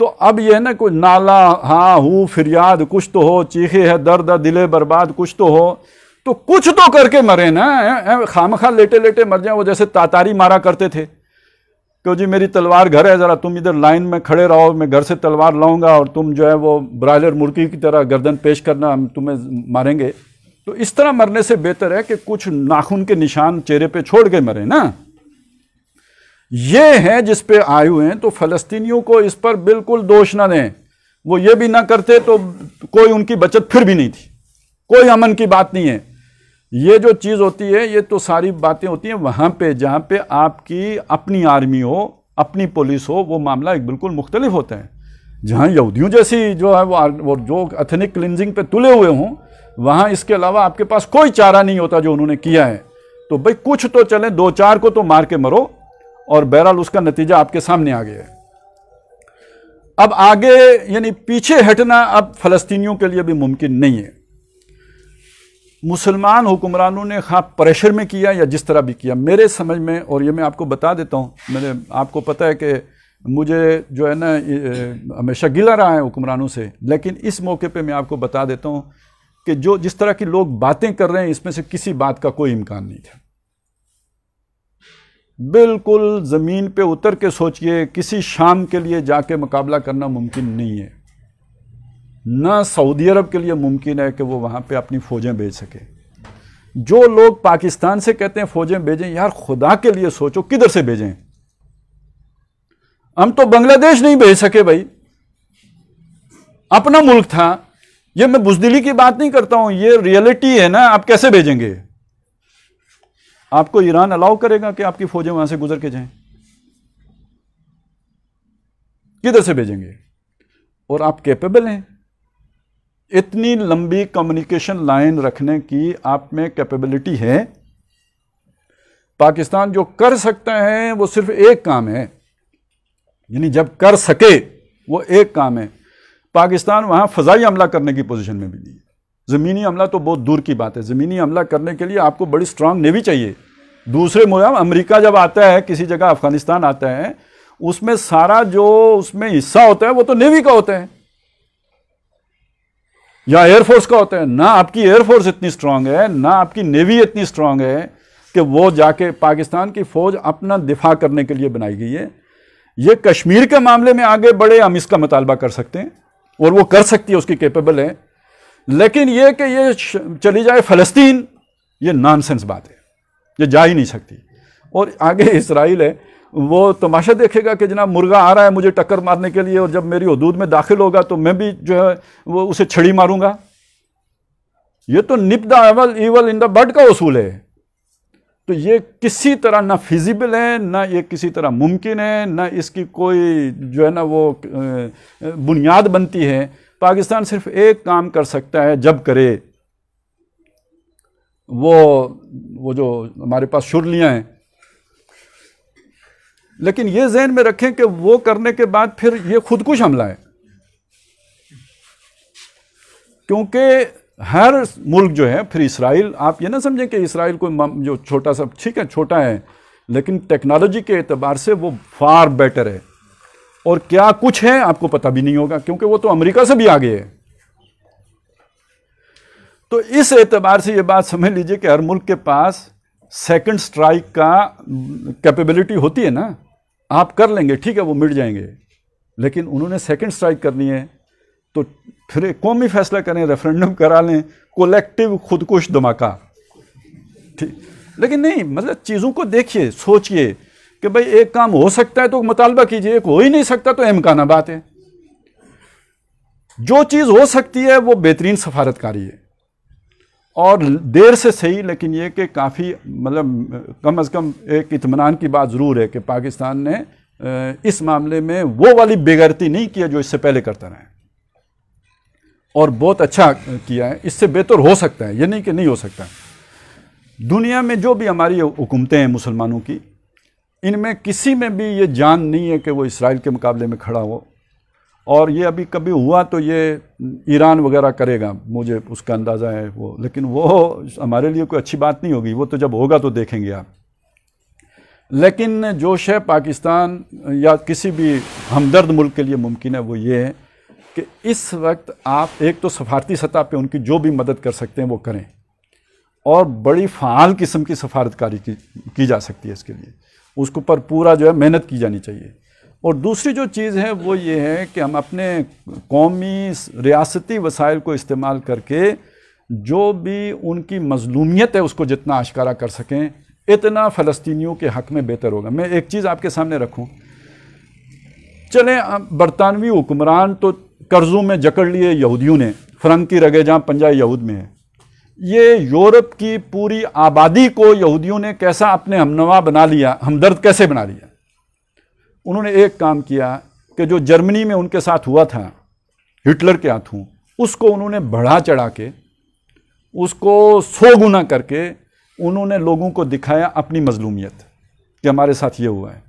Speaker 1: تو اب یہ ہے نا کوئی نالا ہاں ہو فریاد کچھ تو ہو، چیخے ہے درد دل برباد کچھ تو ہو، تو کچھ تو کر کے مرے نا، خامخواہ لیٹے لیٹے مر جائیں۔ وہ جیسے تاتاری مارا کرتے تھے کہ جی میری تلوار گھر ہے، ذرا تم ادھر لائن میں کھڑے رہو، میں گھر سے تلوار لاؤں گا اور تم جو ہے وہ برائلر مرغی کی طرح گردن پیش کرنا، ہم تمہیں ماریں گے۔ تو اس طرح مرنے سے بہتر ہے کہ کچھ ناخن کے نشان چہرے پہ چھوڑ کے مرے نا۔ یہ ہے جس پہ آئے ہوئے ہیں، تو فلسطینیوں کو اس پر بالکل دوش نہ دیں۔ وہ یہ بھی نہ کرتے تو کوئی ان کی بچت پھر بھی نہیں تھی، کوئی امن کی بات نہیں ہے۔ یہ جو چیز ہوتی ہے، یہ تو ساری باتیں ہوتی ہیں وہاں پہ جہاں پہ آپ کی اپنی آرمی ہو، اپنی پولیس ہو، وہ معاملہ ایک بالکل مختلف ہوتا ہے۔ جہاں یہودیوں جیسی جو ہے وہ جو ایتھنک کلینزنگ پہ تلے ہوئے ہوں، وہاں اس کے علاوہ آپ کے پاس کوئی چارہ نہیں ہوتا جو انہوں نے کیا ہے۔ تو بھئی کچھ تو چلیں، دو چار کو تو مار کے مرو، اور بہرحال اس کا نتیجہ آپ کے سامنے آ گیا ہے۔ اب آگے یعنی پیچھے ہٹنا اب فلسطینیوں کے لیے بھی ممکن نہیں ہے۔ مسلمان حکمرانوں نے خواہ پریشر میں کیا یا جس طرح بھی کیا، میرے سمجھ میں، اور یہ میں آپ کو بتا دیتا ہوں، آپ کو پتہ ہے کہ مجھے جو ہے نا ہمیشہ گلا رہا ہے حکمرانوں سے، لیکن اس موقع پہ میں آپ کو بتا دیتا ہوں کہ جس طرح کی لوگ باتیں کر رہے ہیں، اس میں سے کسی بات کا کوئی امکان نہیں تھا۔ بالکل زمین پہ اتر کے سوچئے، کسی شام کے لیے جا کے مقابلہ کرنا ممکن نہیں ہے، نہ سعودی عرب کے لیے ممکن ہے کہ وہ وہاں پہ اپنی فوجیں بھیج سکے۔ جو لوگ پاکستان سے کہتے ہیں فوجیں بھیجیں، یار خدا کے لیے سوچو کدھر سے بھیجیں؟ ہم تو بنگلہ دیش نہیں بھیج سکے بھائی، اپنا ملک تھا. یہ میں بزدلی کی بات نہیں کرتا ہوں, یہ ریئلٹی ہے نا. آپ کیسے بھیجیں گے؟ آپ کو ایران الاؤ کرے گا کہ آپ کی فوجیں وہاں سے گزر کے جائیں؟ کدھر سے بھیجیں گے؟ اور آپ کیپیبل ہیں اتنی لمبی کمیونیکیشن لائن رکھنے کی؟ آپ میں کیپیبلٹی ہے؟ پاکستان جو کر سکتا ہے وہ صرف ایک کام ہے, یعنی جب کر سکے وہ ایک کام ہے. پاکستان وہاں فضائی حملہ کرنے کی پوزیشن میں بھی نہیں ہے. زمینی حملہ تو بہت دور کی بات ہے. زمینی حملہ کرنے کے لیے آپ کو بڑی سٹرانگ نیوی چاہیے. دوسرے ملک, امریکہ جب آتا ہے کسی جگہ, افغانستان آتا ہے, اس میں سارا جو اس میں حصہ ہوتا ہے وہ تو نیوی کا ہوتا ہے یا ایئر فورس کا ہوتا ہے. نہ آپ کی ایئر فورس اتنی سٹرانگ ہے, نہ آپ کی نیوی اتنی سٹرانگ ہے کہ وہ جا کے, پاکستان کی فوج اپنا دفاع کرنے کے لیے بنائی گئی ہے. یہ کشمیر کے معاملے میں آگے بڑھے, ہم اس کا مطالبہ کر سکتے ہیں اور وہ کر سکتی ہے, اس کی کیپیبل ہے. لیکن یہ کہ یہ چلی جائے فلسطین, یہ نان سینس بات ہے, یہ جا ہی نہیں سکتی. اور آگے اسرائیل ہے, وہ تماشا دیکھے گا کہ جناب مرغا آ رہا ہے مجھے ٹکر مارنے کے لیے, اور جب میری حدود میں داخل ہوگا تو میں بھی جو ہے وہ اسے چھڑی ماروں گا. یہ تو نپ دا ایول ان دا بڈ کا اصول ہے. تو یہ کسی طرح نہ فیزیبل ہے, نہ یہ کسی طرح ممکن ہے, نہ اس کی کوئی جو ہے نا وہ بنیاد بنتی ہے. پاکستان صرف ایک کام کر سکتا ہے جب کرے, وہ جو ہمارے پاس شرلیاں ہیں. لیکن یہ ذہن میں رکھیں کہ وہ کرنے کے بعد پھر یہ خودکش حملہ ہے, کیونکہ ہر ملک جو ہے پھر اسرائیل, آپ یہ نہ سمجھیں کہ اسرائیل کوئی جو چھوٹا سا, ٹھیک ہے چھوٹا ہے, لیکن ٹیکنالوجی کے اعتبار سے وہ فار بیٹر ہے. اور کیا کچھ ہے آپ کو پتہ بھی نہیں ہوگا, کیونکہ وہ تو امریکہ سے بھی آگے ہے. تو اس اعتبار سے یہ بات سمجھ لیجئے کہ ہر ملک کے پاس سیکنڈ سٹرائک کا کیپیبلٹی ہوتی ہے نا. آپ کر لیں گے, ٹھیک ہے وہ مٹ جائیں گے, لیکن انہوں نے سیکنڈ سٹرائک کرنی ہے تو پھر ایک قومی فیصلہ کریں, ریفرنڈم کرا لیں, کولیکٹیو خودکش دھماکہ. لیکن نہیں, مطلب چیزوں کو دیکھیے, سوچئے کہ بھئی ایک کام ہو سکتا ہے تو مطالبہ کیجئے, ایک ہو ہی نہیں سکتا تو امکان بات ہے. جو چیز ہو سکتی ہے وہ بہترین سفارتکاری ہے, اور دیر سے صحیح, لیکن یہ کہ کافی مطلب کم از کم ایک اطمینان کی بات ضرور ہے کہ پاکستان نے اس معاملے میں وہ والی بے غیرتی نہیں کیا جو اس سے پہلے کرتا رہا ہے, اور بہت اچھا کیا ہے. اس سے بہتر ہو سکتا ہے, یہ نہیں کہ نہیں ہو سکتا. دنیا میں جو بھی ہماری حکومتیں ہیں مسلمانوں کی, ان میں کسی میں بھی یہ جان نہیں ہے کہ وہ اسرائیل کے مقابلے میں کھڑا ہو. اور یہ ابھی کبھی ہوا تو یہ ایران وغیرہ کرے گا, مجھے اس کا اندازہ ہے وہ, لیکن وہ ہمارے لیے کوئی اچھی بات نہیں ہوگی, وہ تو جب ہوگا تو دیکھیں گے آپ. لیکن جو شے پاکستان یا کسی بھی ہمدرد ملک کے لیے ممکن ہے وہ یہ ہے کہ اس وقت آپ ایک تو سفارتی سطح پہ ان کی جو بھی مدد کر سکتے ہیں وہ کریں, اور بڑی فعال قسم کی سفارتکاری کی جا سکتی ہے. اس کے لیے اس کے اوپر پورا جو ہے محنت کی جانی چاہیے. اور دوسری جو چیز ہے وہ یہ ہے کہ ہم اپنے قومی ریاستی وسائل کو استعمال کر کے جو بھی ان کی مظلومیت ہے اس کو جتنا اشکارا کر سکیں, اتنا فلسطینیوں کے حق میں بہتر ہوگا. میں ایک چیز آپ کے سامنے رکھوں, چلیں برطانوی حکمران تو قرضوں میں جکڑ لیے یہودیوں نے, فرنگ کی رگے جہاں پنجہ یہود میں ہے. یہ یورپ کی پوری آبادی کو یہودیوں نے کیسا اپنے ہمنوا بنا لیا, ہمدرد کیسے بنا لیا. انہوں نے ایک کام کیا کہ جو جرمنی میں ان کے ساتھ ہوا تھا ہٹلر کے ہاتھوں, اس کو انہوں نے بڑھا چڑھا کے, اس کو 100 گنا کر کے انہوں نے لوگوں کو دکھایا اپنی مظلومیت کہ ہمارے ساتھ یہ ہوا ہے.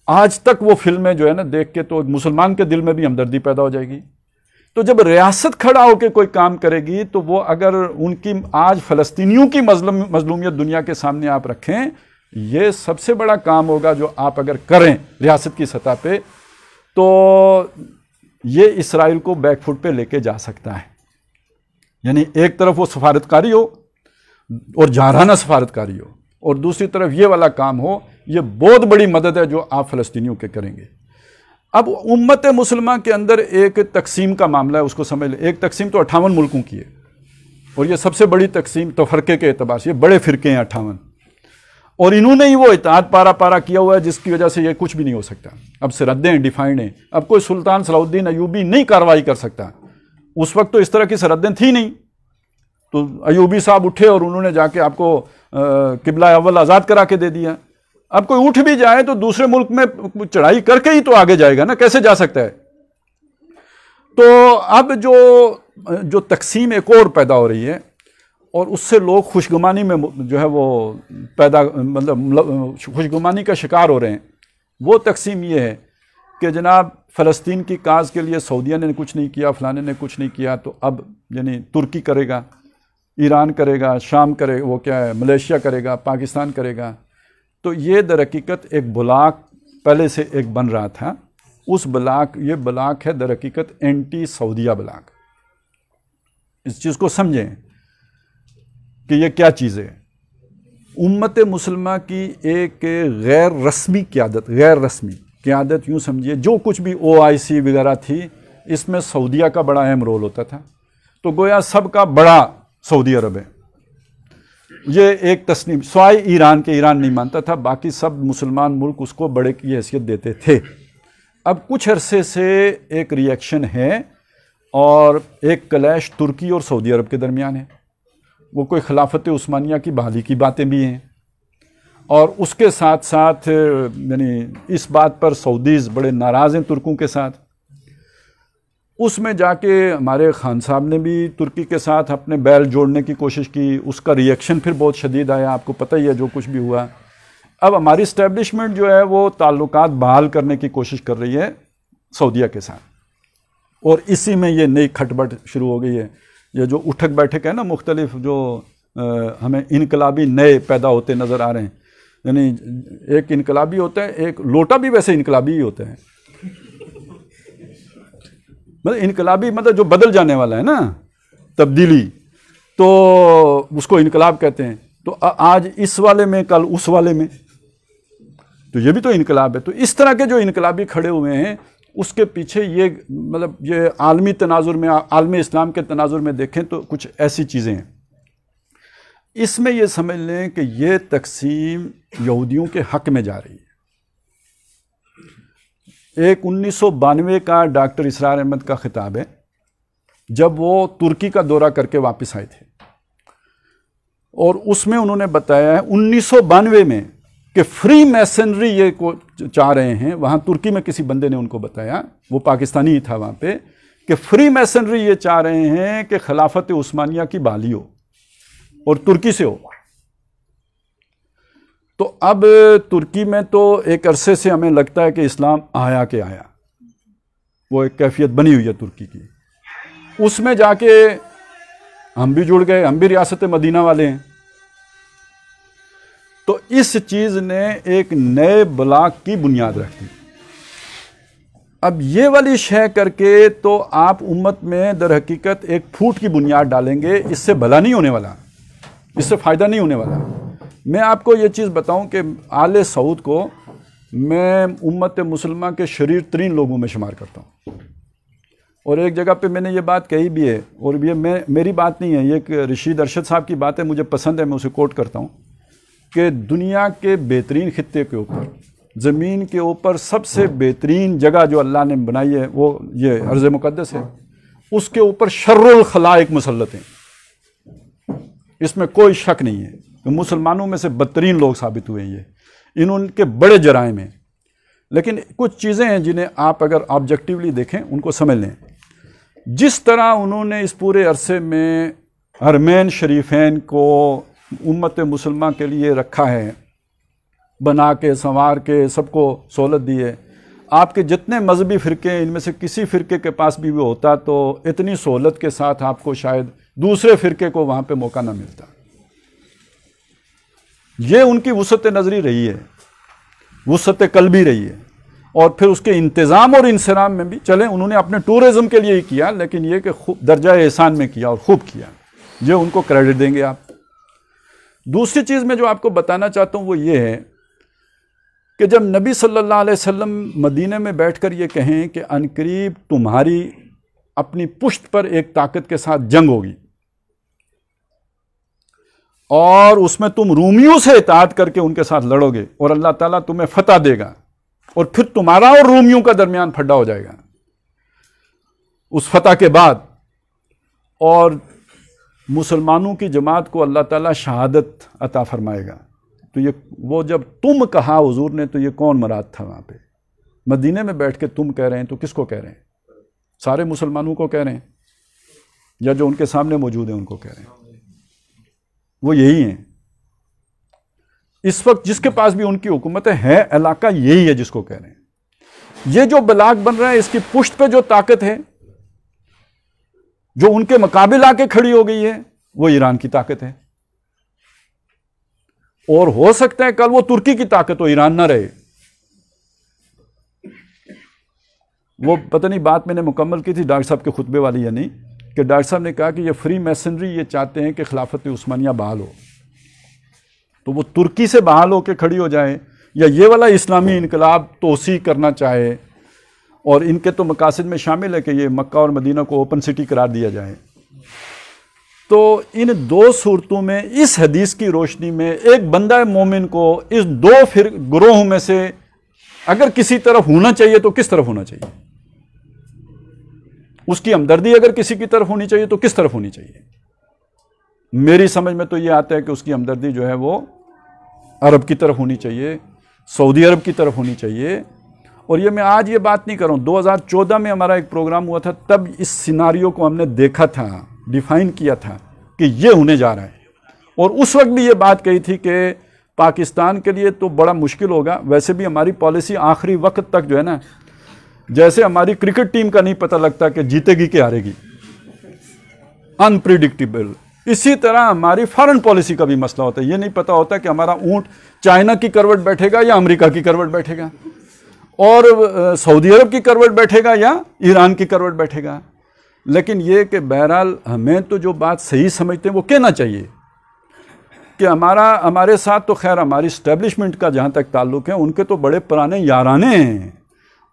Speaker 1: آج تک وہ فلمیں جو ہے نا دیکھ کے تو مسلمان کے دل میں بھی ہمدردی پیدا ہو جائے گی. تو جب ریاست کھڑا ہو کے کوئی کام کرے گی تو وہ اگر ان کی آج فلسطینیوں کی مظلومیت دنیا کے سامنے آپ رکھیں, یہ سب سے بڑا کام ہوگا جو آپ اگر کریں ریاست کی سطح پہ, تو یہ اسرائیل کو بیک فٹ پہ لے کے جا سکتا ہے. یعنی ایک طرف وہ سفارتکاری ہو اور جارحانہ سفارتکاری ہو, اور دوسری طرف یہ والا کام ہو. یہ بہت بڑی مدد ہے جو آپ فلسطینیوں کے کریں گے. اب امت مسلمہ کے اندر ایک تقسیم کا معاملہ ہے, اس کو سمجھ لیں. ایک تقسیم تو 58 ملکوں کی ہے, اور یہ سب سے بڑی تقسیم تفرقے کے اعتبار سے, یہ بڑے فرقے ہیں 58, اور انہوں نے ہی وہ اتحاد پارا کیا ہوا ہے جس کی وجہ سے یہ کچھ بھی نہیں ہو سکتا. اب سرحدیں ڈیفائنڈ ہیں, اب کوئی سلطان صلاح الدین ایوبی نہیں کارروائی کر سکتا, اس وقت تو اس طرح کی سرحدیں تھی نہیں، تو ایوبی صاحب اٹھے اور انہوں نے جا کے آپ کو قبلہ اول آزاد کرا کے دے دیا. اب کوئی اٹھ بھی جائے تو دوسرے ملک میں چڑھائی کر کے ہی تو آگے جائے گا نا، کیسے جا سکتا ہے؟ تو اب جو تقسیم ایک اور پیدا ہو رہی ہے اور اس سے لوگ خوشگمانی میں جو ہے وہ مطلب خوشگمانی کا شکار ہو رہے ہیں. وہ تقسیم یہ ہے کہ جناب فلسطین کی کاز کے لیے سعودیہ نے کچھ نہیں کیا، فلانے نے کچھ نہیں کیا، تو اب یعنی ترکی کرے گا، ایران کرے گا، شام کرے گا، وہ کیا ہے ملیشیا کرے گا، پاکستان کرے گا. تو یہ در حقیقت ایک بلاک پہلے سے ایک بن رہا تھا. اس بلاک، یہ بلاک ہے در حقیقت اینٹی سعودیہ بلاک. اس چیز کو سمجھیں کہ یہ کیا چیز ہے. امت مسلمہ کی ایک غیر رسمی قیادت یوں سمجھیے، جو کچھ بھی OIC وغیرہ تھی اس میں سعودیہ کا بڑا اہم رول ہوتا تھا. تو گویا سب کا بڑا سعودی عرب ہے، یہ ایک تسلیم، سوائے ایران کے، ایران نہیں مانتا تھا، باقی سب مسلمان ملک اس کو بڑے کی حیثیت دیتے تھے. اب کچھ عرصے سے ایک ری ایکشن ہے اور ایک کلیش ترکی اور سعودی عرب کے درمیان ہے. وہ کوئی خلافت عثمانیہ کی بحالی کی باتیں بھی ہیں، اور اس کے ساتھ ساتھ یعنی اس بات پر سعودیز بڑے ناراض ہیں ترکوں کے ساتھ. اس میں جا کے ہمارے خان صاحب نے بھی ترکی کے ساتھ اپنے بیل جوڑنے کی کوشش کی، اس کا ری ایکشن پھر بہت شدید آیا، آپ کو پتہ ہی ہے جو کچھ بھی ہوا. اب ہماری اسٹیبلشمنٹ جو ہے وہ تعلقات بحال کرنے کی کوشش کر رہی ہے سعودیہ کے ساتھ، اور اسی میں یہ نئی کھٹ بٹ شروع ہو گئی ہے. یہ جو اٹھک بیٹھک ہے نا، مختلف جو ہمیں انقلابی نئے پیدا ہوتے نظر آ رہے ہیں، یعنی ایک انقلابی ہوتا ہے، ایک لوٹا بھی ویسے انقلابی ہی ہوتا ہے، مطلب انقلابی مطلب جو بدل جانے والا ہے نا، تبدیلی، تو اس کو انقلاب کہتے ہیں. تو آج اس والے میں، کل اس والے میں، تو یہ بھی تو انقلاب ہے. تو اس طرح کے جو انقلابی کھڑے ہوئے ہیں اس کے پیچھے یہ مطلب یہ عالمی تناظر میں، عالم اسلام کے تناظر میں دیکھیں تو کچھ ایسی چیزیں ہیں. اس میں یہ سمجھ لیں کہ یہ تقسیم یہودیوں کے حق میں جا رہی ہے. ایک 1992 کا ڈاکٹر اسرار احمد کا خطاب ہے، جب وہ ترکی کا دورہ کر کے واپس آئے تھے، اور اس میں انہوں نے بتایا ہے 1992 میں کہ فری میسنری یہ کو چاہ رہے ہیں. وہاں ترکی میں کسی بندے نے ان کو بتایا، وہ پاکستانی ہی تھا وہاں پہ، کہ فری میسنری یہ چاہ رہے ہیں کہ خلافت عثمانیہ کی بحالی ہو اور ترکی سے ہو. تو اب ترکی میں تو ایک عرصے سے ہمیں لگتا ہے کہ اسلام آیا کہ آیا، وہ ایک کیفیت بنی ہوئی ہے ترکی کی. اس میں جا کے ہم بھی جڑ گئے، ہم بھی ریاست مدینہ والے ہیں. تو اس چیز نے ایک نئے بلاک کی بنیاد رکھ دی. اب یہ والی شے کر کے تو آپ امت میں در حقیقت ایک پھوٹ کی بنیاد ڈالیں گے، اس سے بھلا نہیں ہونے والا، اس سے فائدہ نہیں ہونے والا. میں آپ کو یہ چیز بتاؤں کہ آل سعود کو میں امت مسلمہ کے شریر ترین لوگوں میں شمار کرتا ہوں. اور ایک جگہ پہ میں نے یہ بات کہی بھی ہے، اور یہ میری بات نہیں ہے، یہ ایک رشید ارشد صاحب کی بات ہے، مجھے پسند ہے، میں اسے کوٹ کرتا ہوں کہ دنیا کے بہترین خطے کے اوپر، زمین کے اوپر سب سے بہترین جگہ جو اللہ نے بنائی ہے وہ یہ ارض مقدس ہے. اس کے اوپر شر الخلائق مسلط ہیں، اس میں کوئی شک نہیں ہے کہ مسلمانوں میں سے بدترین لوگ ثابت ہوئے ہیں. یہ ان کے بڑے جرائم ہیں. لیکن کچھ چیزیں ہیں جنہیں آپ اگر آبجیکٹیولی دیکھیں، ان کو سمجھ لیں. جس طرح انہوں نے اس پورے عرصے میں حرمین شریفین کو امت مسلمہ کے لیے رکھا ہے، بنا کے سنوار کے سب کو سہولت دی ہے. آپ کے جتنے مذہبی فرقے، ان میں سے کسی فرقے کے پاس بھی وہ ہوتا تو اتنی سہولت کے ساتھ آپ کو شاید دوسرے فرقے کو وہاں پہ موقع نہ ملتا. یہ ان کی وسعت نظری رہی ہے، وسعت قلبی رہی ہے. اور پھر اس کے انتظام اور انصرام میں بھی چلیں، انہوں نے اپنے ٹورزم کے لیے ہی کیا، لیکن یہ کہ درجہ احسان میں کیا اور خوب کیا، یہ ان کو کریڈٹ دیں گے آپ. دوسری چیز میں جو آپ کو بتانا چاہتا ہوں وہ یہ ہے کہ جب نبی صلی اللہ علیہ وسلم مدینے میں بیٹھ کر یہ کہیں کہ عنقریب تمہاری اپنی پشت پر ایک طاقت کے ساتھ جنگ ہوگی اور اس میں تم رومیوں سے اطاعت کر کے ان کے ساتھ لڑو گے اور اللہ تعالیٰ تمہیں فتح دے گا، اور پھر تمہارا اور رومیوں کا درمیان پھڈا ہو جائے گا. اس فتح کے بعد اور مسلمانوں کی جماعت کو اللہ تعالیٰ شہادت عطا فرمائے گا. تو یہ وہ جب تم کہا حضور نے تو یہ کون مراد تھا وہاں پہ؟ مدینے میں بیٹھ کے تم کہہ رہے ہیں تو کس کو کہہ رہے ہیں؟ سارے مسلمانوں کو کہہ رہے ہیں یا جو ان کے سامنے موجود ہیں ان کو کہہ رہے ہیں؟ وہ یہی ہیں. اس وقت جس کے پاس بھی ان کی حکومت ہے علاقہ یہی ہے جس کو کہہ رہے ہیں. یہ جو بلاک بن رہا ہے اس کی پشت پہ جو طاقت ہے جو ان کے مقابل آ کے کھڑی ہو گئی ہے وہ ایران کی طاقت ہے. اور ہو سکتا ہے کل وہ ترکی کی طاقت ہو، ایران نہ رہے. وہ پتہ نہیں بات میں نے مکمل کی تھی ڈاکٹر صاحب کے خطبے والی یا نہیں، کہ ڈاکٹر صاحب نے کہا کہ یہ فری میسنری یہ چاہتے ہیں کہ خلافت عثمانیہ بحال ہو، تو وہ ترکی سے بحال ہو کے کھڑی ہو جائے، یا یہ والا اسلامی انقلاب توسیع کرنا چاہے. اور ان کے تو مقاصد میں شامل ہے کہ یہ مکہ اور مدینہ کو اوپن سٹی قرار دیا جائے. تو ان دو صورتوں میں اس حدیث کی روشنی میں ایک بندہ مومن کو اس دو گروہوں میں سے اگر کسی طرف ہونا چاہیے تو کس طرف ہونا چاہیے؟ اس کی ہمدردی اگر کسی کی طرف ہونی چاہیے تو کس طرف ہونی چاہیے؟ میری سمجھ میں تو یہ آتا ہے کہ اس کی ہمدردی جو ہے وہ عرب کی طرف ہونی چاہیے، سعودی عرب کی طرف ہونی چاہیے. اور یہ میں آج یہ بات نہیں کر رہا ہوں، 2014 میں ہمارا ایک پروگرام ہوا تھا، تب اس سیناریو کو ہم نے دیکھا تھا، ڈیفائن کیا تھا کہ یہ ہونے جا رہا ہے. اور اس وقت بھی یہ بات کہی تھی کہ پاکستان کے لیے تو بڑا مشکل ہوگا. ویسے بھی ہماری پالیسی آخری وقت تک جو ہے نا، جیسے ہماری کرکٹ ٹیم کا نہیں پتہ لگتا کہ جیتے گی کہ ہارے گی، انپریڈکٹیبل، اسی طرح ہماری فارن پالیسی کا بھی مسئلہ ہوتا ہے. یہ نہیں پتہ ہوتا کہ ہمارا اونٹ چائنا کی کروٹ بیٹھے گا یا امریکہ کی کروٹ بیٹھے گا، اور سعودی عرب کی کروٹ بیٹھے گا یا ایران کی کروٹ بیٹھے گا. لیکن یہ کہ بہرحال ہمیں تو جو بات صحیح سمجھتے ہیں وہ کہنا چاہیے کہ ہمارے ساتھ تو خیر ہماری اسٹیبلشمنٹ کا جہاں تک تعلق ہے، ان کے تو بڑے پرانے یارانے ہیں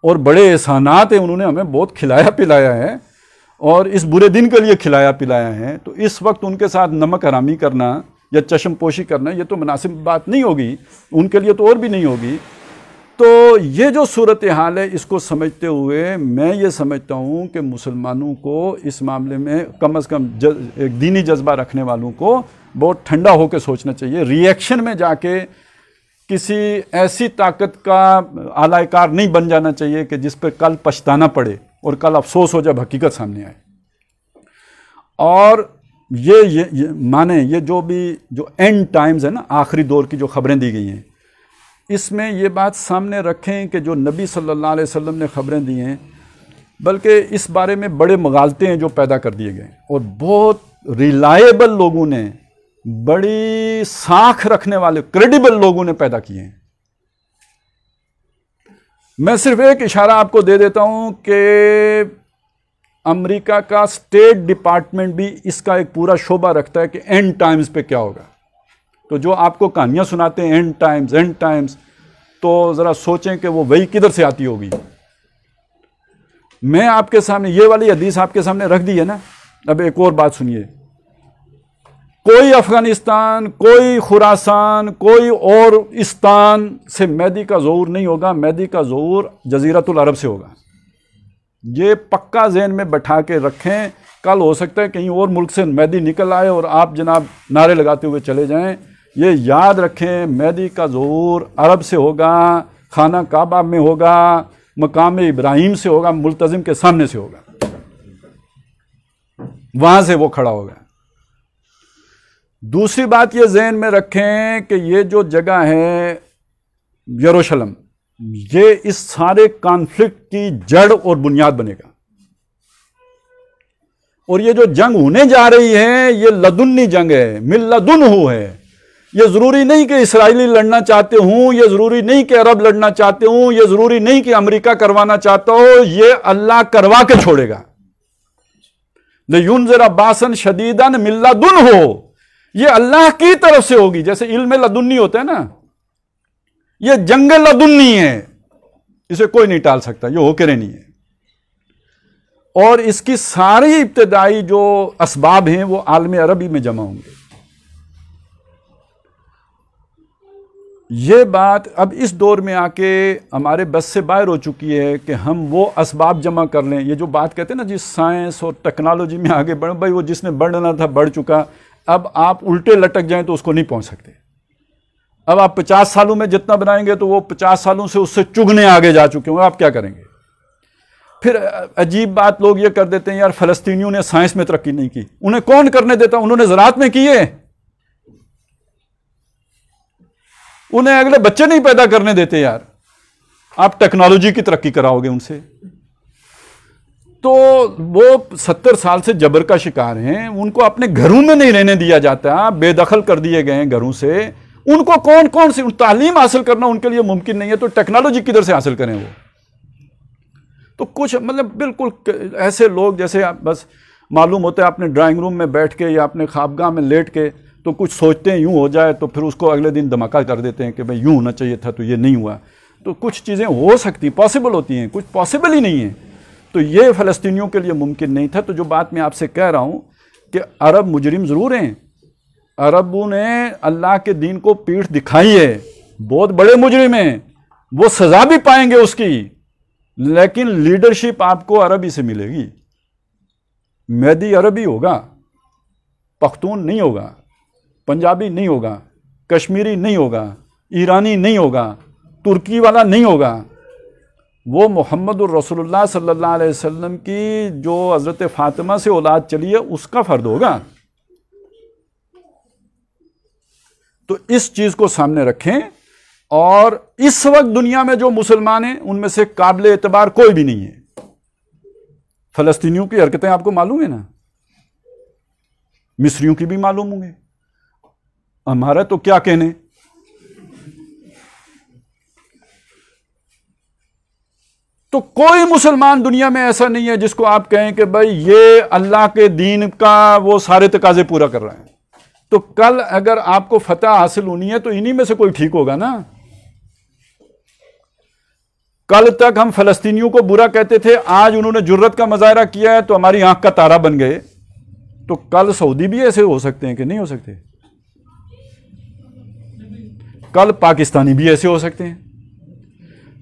Speaker 1: اور بڑے احسانات ہیں، انہوں نے ہمیں بہت کھلایا پلایا ہے اور اس برے دن کے لیے کھلایا پلایا ہے. تو اس وقت ان کے ساتھ نمک حرامی کرنا یا چشم پوشی کرنا یہ تو مناسب بات نہیں ہوگی، ان کے لیے تو اور بھی نہیں ہوگی. تو یہ جو صورتحال ہے اس کو سمجھتے ہوئے میں یہ سمجھتا ہوں کہ مسلمانوں کو اس معاملے میں کم از کم ایک دینی جذبہ رکھنے والوں کو بہت ٹھنڈا ہو کے سوچنا چاہیے. ری ایکشن میں جا کے کسی ایسی طاقت کا اعلی کار نہیں بن جانا چاہیے کہ جس پہ کل پچھتانا پڑے اور کل افسوس ہو جب حقیقت سامنے آئے. اور یہ مانیں یہ جو اینڈ ٹائمز ہے نا، آخری دور کی جو خبریں دی گئی ہیں، اس میں یہ بات سامنے رکھیں کہ جو نبی صلی اللہ علیہ وسلم نے خبریں دی ہیں، بلکہ اس بارے میں بڑے مغالطے ہیں جو پیدا کر دیے گئے، اور بہت ریلائبل لوگوں نے، بڑی ساکھ رکھنے والے کریڈیبل لوگوں نے پیدا کیے ہیں. میں صرف ایک اشارہ آپ کو دے دیتا ہوں کہ امریکہ کا اسٹیٹ ڈپارٹمنٹ بھی اس کا ایک پورا شعبہ رکھتا ہے کہ اینڈ ٹائمز پہ کیا ہوگا. تو جو آپ کو کہانیاں سناتے ہیں اینڈ ٹائمز، تو ذرا سوچیں کہ وہ وہی کدھر سے آتی ہوگی. میں آپ کے سامنے یہ والی حدیث آپ کے سامنے رکھ دی ہے نا. اب ایک اور بات سنیے، کوئی افغانستان، کوئی خراسان، کوئی اور استان سے مہدی کا ظہور نہیں ہوگا، مہدی کا ظہور جزیرۃ العرب سے ہوگا. یہ پکا ذہن میں بٹھا کے رکھیں. کل ہو سکتا ہے کہیں اور ملک سے مہدی نکل آئے اور آپ جناب نعرے لگاتے ہوئے چلے جائیں. یہ یاد رکھیں مہدی کا ظہور عرب سے ہوگا، خانہ کعبہ میں ہوگا، مقام ابراہیم سے ہوگا، ملتزم کے سامنے سے ہوگا، وہاں سے وہ کھڑا ہوگا. دوسری بات یہ ذہن میں رکھیں کہ یہ جو جگہ ہے یروشلم، یہ اس سارے کانفلکٹ کی جڑ اور بنیاد بنے گا. اور یہ جو جنگ ہونے جا رہی ہے یہ لدنی جنگ ہے، من لدنہ ہے. یہ ضروری نہیں کہ اسرائیلی لڑنا چاہتے ہوں، یہ ضروری نہیں کہ عرب لڑنا چاہتے ہوں، یہ ضروری نہیں کہ امریکہ کروانا چاہتا ہو، یہ اللہ کروا کے چھوڑے گا. لِيُنذِرَ بَأْسًا شَدِيدًا مِن لَدُنْهُ، یہ اللہ کی طرف سے ہوگی. جیسے علم لدنی ہوتا ہے نا، یہ جنگ لدنی ہے، اسے کوئی نہیں ٹال سکتا، یہ ہو کے رہنی ہے. اور اس کی ساری ابتدائی جو اسباب ہیں وہ عالم عربی میں جمع ہوں گے. یہ بات اب اس دور میں آ کے ہمارے بس سے باہر ہو چکی ہے کہ ہم وہ اسباب جمع کر لیں. یہ جو بات کہتے ہیں نا جی سائنس اور ٹیکنالوجی میں آگے بڑھ، بھائی وہ جس نے بڑھنا تھا بڑھ چکا، اب آپ الٹے لٹک جائیں تو اس کو نہیں پہنچ سکتے. اب آپ 50 سالوں میں جتنا بنائیں گے تو وہ 50 سالوں سے اس سے چگنے آگے جا چکے ہوں، آپ کیا کریں گے؟ پھر عجیب بات لوگ یہ کر دیتے ہیں یار فلسطینیوں نے سائنس میں ترقی نہیں کی. انہیں کون کرنے دیتا؟ انہوں نے زراعت میں کی ہے. انہیں اگلے بچے نہیں پیدا کرنے دیتے یار. آپ ٹیکنالوجی کی ترقی کراؤ گے ان سے. تو وہ 70 سال سے جبر کا شکار ہیں، ان کو اپنے گھروں میں نہیں رہنے دیا جاتا، بے دخل کر دیے گئے ہیں گھروں سے. ان کو کون سی تعلیم حاصل کرنا ان کے لیے ممکن نہیں ہے، تو ٹیکنالوجی کدھر سے حاصل کریں وہ؟ تو کچھ مطلب بالکل ایسے لوگ جیسے بس معلوم ہوتا ہے اپنے ڈرائنگ روم میں بیٹھ کے یا اپنے خوابگاہ میں لیٹ کے تو کچھ سوچتے ہیں یوں ہو جائے تو پھر اس کو اگلے دن دھماکہ کر دیتے ہیں کہ بھئی یوں ہونا چاہیے تھا تو یہ نہیں ہوا. تو کچھ چیزیں ہو سکتی پاسبل ہوتی ہیں، کچھ پاسبل ہی نہیں ہیں. تو یہ فلسطینیوں کے لیے ممکن نہیں تھا. تو جو بات میں آپ سے کہہ رہا ہوں کہ عرب مجرم ضرور ہیں، عربوں نے اللہ کے دین کو پیٹھ دکھائی ہے، بہت بڑے مجرم ہیں، وہ سزا بھی پائیں گے اس کی، لیکن لیڈرشپ آپ کو عربی سے ملے گی. مہدی عربی ہوگا، پختون نہیں ہوگا، پنجابی نہیں ہوگا، کشمیری نہیں ہوگا، ایرانی نہیں ہوگا، ترکی والا نہیں ہوگا. وہ محمد الرسول اللہ صلی اللہ علیہ وسلم کی جو حضرت فاطمہ سے اولاد چلی ہے اس کا فرد ہوگا. تو اس چیز کو سامنے رکھیں. اور اس وقت دنیا میں جو مسلمان ہیں ان میں سے قابل اعتبار کوئی بھی نہیں ہے. فلسطینیوں کی حرکتیں آپ کو معلوم ہے نا، مصریوں کی بھی معلوم ہوں گے، ہمارا تو کیا کہنے. تو کوئی مسلمان دنیا میں ایسا نہیں ہے جس کو آپ کہیں کہ بھائی یہ اللہ کے دین کا وہ سارے تقاضے پورا کر رہا ہے. تو کل اگر آپ کو فتح حاصل ہونی ہے تو انہی میں سے کوئی ٹھیک ہوگا نا. کل تک ہم فلسطینیوں کو برا کہتے تھے، آج انہوں نے جرت کا مظاہرہ کیا ہے تو ہماری آنکھ کا تارا بن گئے. تو کل سعودی بھی ایسے ہو سکتے ہیں کہ نہیں ہو سکتے؟ کل پاکستانی بھی ایسے ہو سکتے ہیں.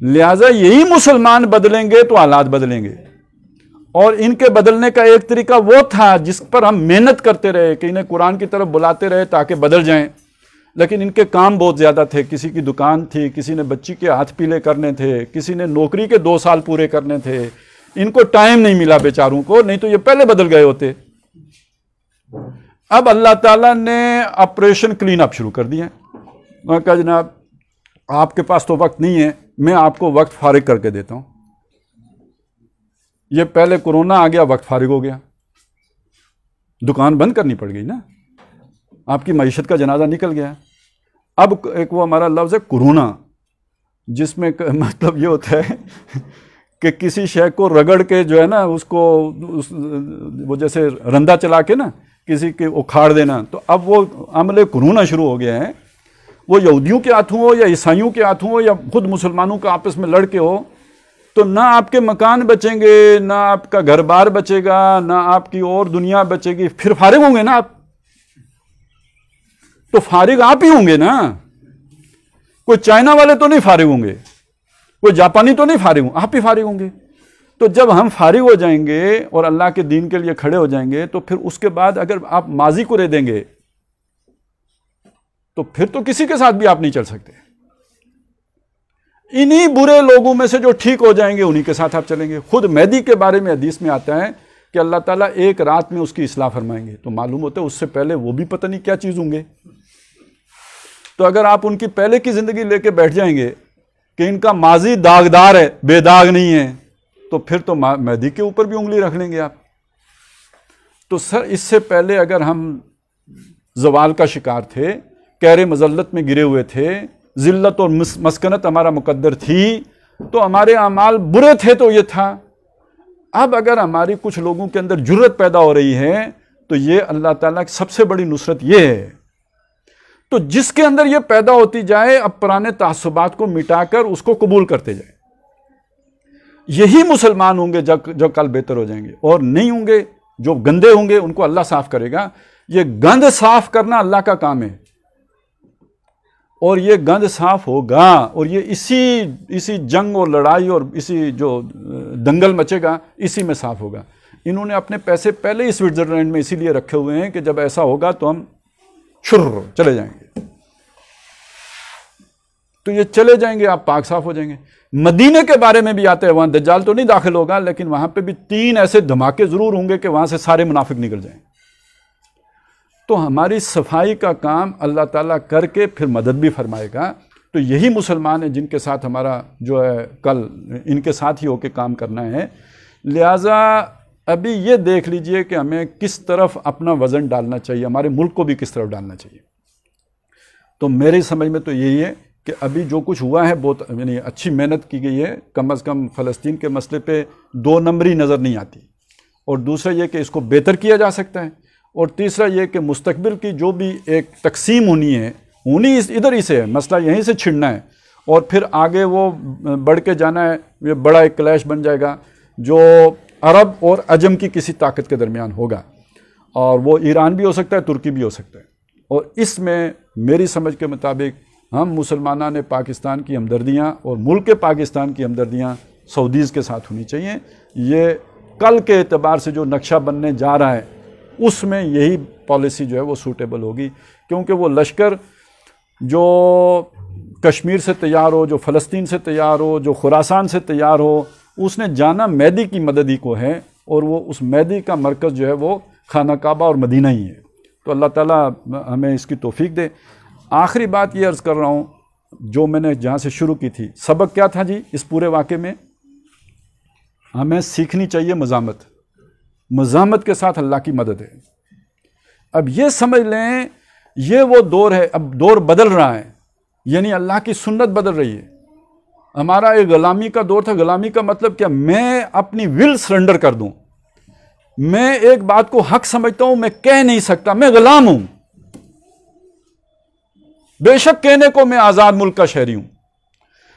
Speaker 1: لہذا یہی مسلمان بدلیں گے تو حالات بدلیں گے. اور ان کے بدلنے کا ایک طریقہ وہ تھا جس پر ہم محنت کرتے رہے کہ انہیں قرآن کی طرف بلاتے رہے تاکہ بدل جائیں. لیکن ان کے کام بہت زیادہ تھے. کسی کی دکان تھی، کسی نے بچی کے ہاتھ پیلے کرنے تھے، کسی نے نوکری کے 2 سال پورے کرنے تھے. ان کو ٹائم نہیں ملا بیچاروں کو، نہیں تو یہ پہلے بدل گئے ہوتے. اب اللہ تعالیٰ نے آپریشن کلین اپ شروع کر دیا. میں کہا جناب آپ کے پاس تو وقت نہیں ہے، میں آپ کو وقت فارغ کر کے دیتا ہوں. یہ پہلے کورونا آ گیا، وقت فارغ ہو گیا، دکان بند کرنی پڑ گئی نا، آپ کی معیشت کا جنازہ نکل گیا. اب ایک وہ ہمارا لفظ ہے کورونا، جس میں مطلب یہ ہوتا ہے کہ کسی شے کو رگڑ کے جو ہے نا اس کو وہ جیسے رندہ چلا کے نا کسی کے اکھاڑ دینا. تو اب وہ عمل کورونا شروع ہو گیا ہے. وہ یہودیوں کے ہاتھوں ہو یا عیسائیوں کے ہاتھوں ہو یا خود مسلمانوں کا آپس میں لڑ کے ہو، تو نہ آپ کے مکان بچیں گے، نہ آپ کا گھر بار بچے گا، نہ آپ کی اور دنیا بچے گی. پھر فارغ ہوں گے نا آپ. تو فارغ آپ ہی ہوں گے نا. کوئی چائنا والے تو نہیں فارغ ہوں گے، کوئی جاپانی تو نہیں فارغ ہوں، آپ ہی فارغ ہوں گے. تو جب ہم فارغ ہو جائیں گے اور اللہ کے دین کے لیے کھڑے ہو جائیں گے تو پھر اس کے بعد اگر آپ ماضی کو رہ دیں گے تو پھر تو کسی کے ساتھ بھی آپ نہیں چل سکتے. انہی برے لوگوں میں سے جو ٹھیک ہو جائیں گے انہی کے ساتھ آپ چلیں گے. خود مہدی کے بارے میں حدیث میں آتا ہے کہ اللہ تعالیٰ ایک رات میں اس کی اصلاح فرمائیں گے. تو معلوم ہوتا ہے اس سے پہلے وہ بھی پتہ نہیں کیا چیز ہوں گے. تو اگر آپ ان کی پہلے کی زندگی لے کے بیٹھ جائیں گے کہ ان کا ماضی داغدار ہے، بے داغ نہیں ہے، تو پھر تو مہدی کے اوپر بھی انگلی رکھ لیں گے آپ. تو سر اس سے پہلے اگر ہم زوال کا شکار تھے، کہر مذلت میں گرے ہوئے تھے، ذلت اور مسکنت ہمارا مقدر تھی، تو ہمارے اعمال برے تھے تو یہ تھا. اب اگر ہماری کچھ لوگوں کے اندر جرت پیدا ہو رہی ہے تو یہ اللہ تعالیٰ کی سب سے بڑی نصرت یہ ہے. تو جس کے اندر یہ پیدا ہوتی جائے اب پرانے تعصبات کو مٹا کر اس کو قبول کرتے جائے. یہی مسلمان ہوں گے جو کل بہتر ہو جائیں گے. اور نہیں ہوں گے، جو گندے ہوں گے ان کو اللہ صاف کرے گا. یہ گند صاف کرنا اللہ کا کام ہے. اور یہ گند صاف ہوگا، اور یہ اسی جنگ اور لڑائی اور اسی جو دنگل مچے گا اسی میں صاف ہوگا۔ انہوں نے اپنے پیسے پہلے ہی سوئٹزرلینڈ میں اسی لیے رکھے ہوئے ہیں کہ جب ایسا ہوگا تو ہم چلے جائیں گے، تو یہ چلے جائیں گے، آپ پاک صاف ہو جائیں گے۔ مدینے کے بارے میں بھی آتے ہیں، وہاں دجال تو نہیں داخل ہوگا، لیکن وہاں پہ بھی 3 ایسے دھماکے ضرور ہوں گے کہ وہاں سے سارے منافق نکل جائیں۔ تو ہماری صفائی کا کام اللہ تعالیٰ کر کے پھر مدد بھی فرمائے گا۔ تو یہی مسلمان ہیں جن کے ساتھ ہمارا جو ہے کل ان کے ساتھ ہی ہو کے کام کرنا ہے۔ لہٰذا ابھی یہ دیکھ لیجئے کہ ہمیں کس طرف اپنا وزن ڈالنا چاہیے، ہمارے ملک کو بھی کس طرف ڈالنا چاہیے۔ تو میری سمجھ میں تو یہی ہے کہ ابھی جو کچھ ہوا ہے بہت یعنی اچھی محنت کی گئی ہے، کم از کم فلسطین کے مسئلے پہ 2 نمبری نظر نہیں آتی، اور دوسرا یہ کہ اس کو بہتر کیا جا سکتا ہے، اور تیسرا یہ کہ مستقبل کی جو بھی ایک تقسیم ہونی ادھر ہی سے ہے، مسئلہ یہیں سے چھڑنا ہے، اور پھر آگے وہ بڑھ کے جانا ہے، یہ بڑا ایک کلیش بن جائے گا جو عرب اور عجم کی کسی طاقت کے درمیان ہوگا، اور وہ ایران بھی ہو سکتا ہے، ترکی بھی ہو سکتا ہے۔ اور اس میں میری سمجھ کے مطابق ہم مسلمانوں نے پاکستان کی ہمدردیاں اور ملک پاکستان کی ہمدردیاں سعودیز کے ساتھ ہونی چاہیے۔ یہ کل کے اعتبار سے جو نقشہ بننے جا رہا ہے اس میں یہی پالیسی جو ہے وہ سوٹیبل ہوگی، کیونکہ وہ لشکر جو کشمیر سے تیار ہو، جو فلسطین سے تیار ہو، جو خراسان سے تیار ہو، اس نے جانا مہدی کی مدد ہی کو ہے، اور وہ اس مہدی کا مرکز جو ہے وہ خانہ کعبہ اور مدینہ ہی ہے۔ تو اللہ تعالیٰ ہمیں اس کی توفیق دے۔ آخری بات یہ عرض کر رہا ہوں جو میں نے جہاں سے شروع کی تھی، سبق کیا تھا جی اس پورے واقعے میں؟ ہمیں سیکھنی چاہیے مزاحمت کے ساتھ اللہ کی مدد ہے۔ اب یہ سمجھ لیں یہ وہ دور ہے، اب دور بدل رہا ہے، یعنی اللہ کی سنت بدل رہی ہے۔ ہمارا ایک غلامی کا دور تھا، غلامی کا مطلب کیا؟ میں اپنی ول سرنڈر کر دوں، میں ایک بات کو حق سمجھتا ہوں، میں کہہ نہیں سکتا، میں غلام ہوں، بے شک کہنے کو میں آزاد ملک کا شہری ہوں،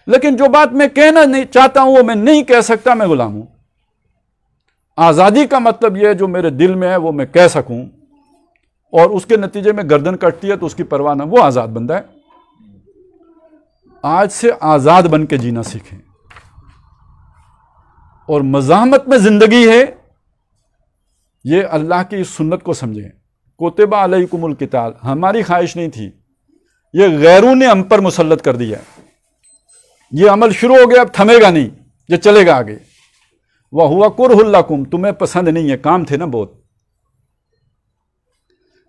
Speaker 1: لیکن جو بات میں کہنا نہیں چاہتا ہوں وہ میں نہیں کہہ سکتا، میں غلام ہوں۔ آزادی کا مطلب یہ ہے جو میرے دل میں ہے وہ میں کہہ سکوں، اور اس کے نتیجے میں گردن کٹتی ہے تو اس کی پرواہ نہ، وہ آزاد بندہ ہے۔ آج سے آزاد بن کے جینا سیکھیں، اور مزاحمت میں زندگی ہے، یہ اللہ کی سنت کو سمجھیں۔ کتب علیکم القتال ہماری خواہش نہیں تھی، یہ غیروں نے ہم پر مسلط کر دیا ہے۔ یہ عمل شروع ہو گیا، اب تھمے گا نہیں، یہ چلے گا آگے۔ وَهُوَ كُرْهٌ لَكُمْ تمہیں پسند نہیں ہے، کام تھے نا بہت۔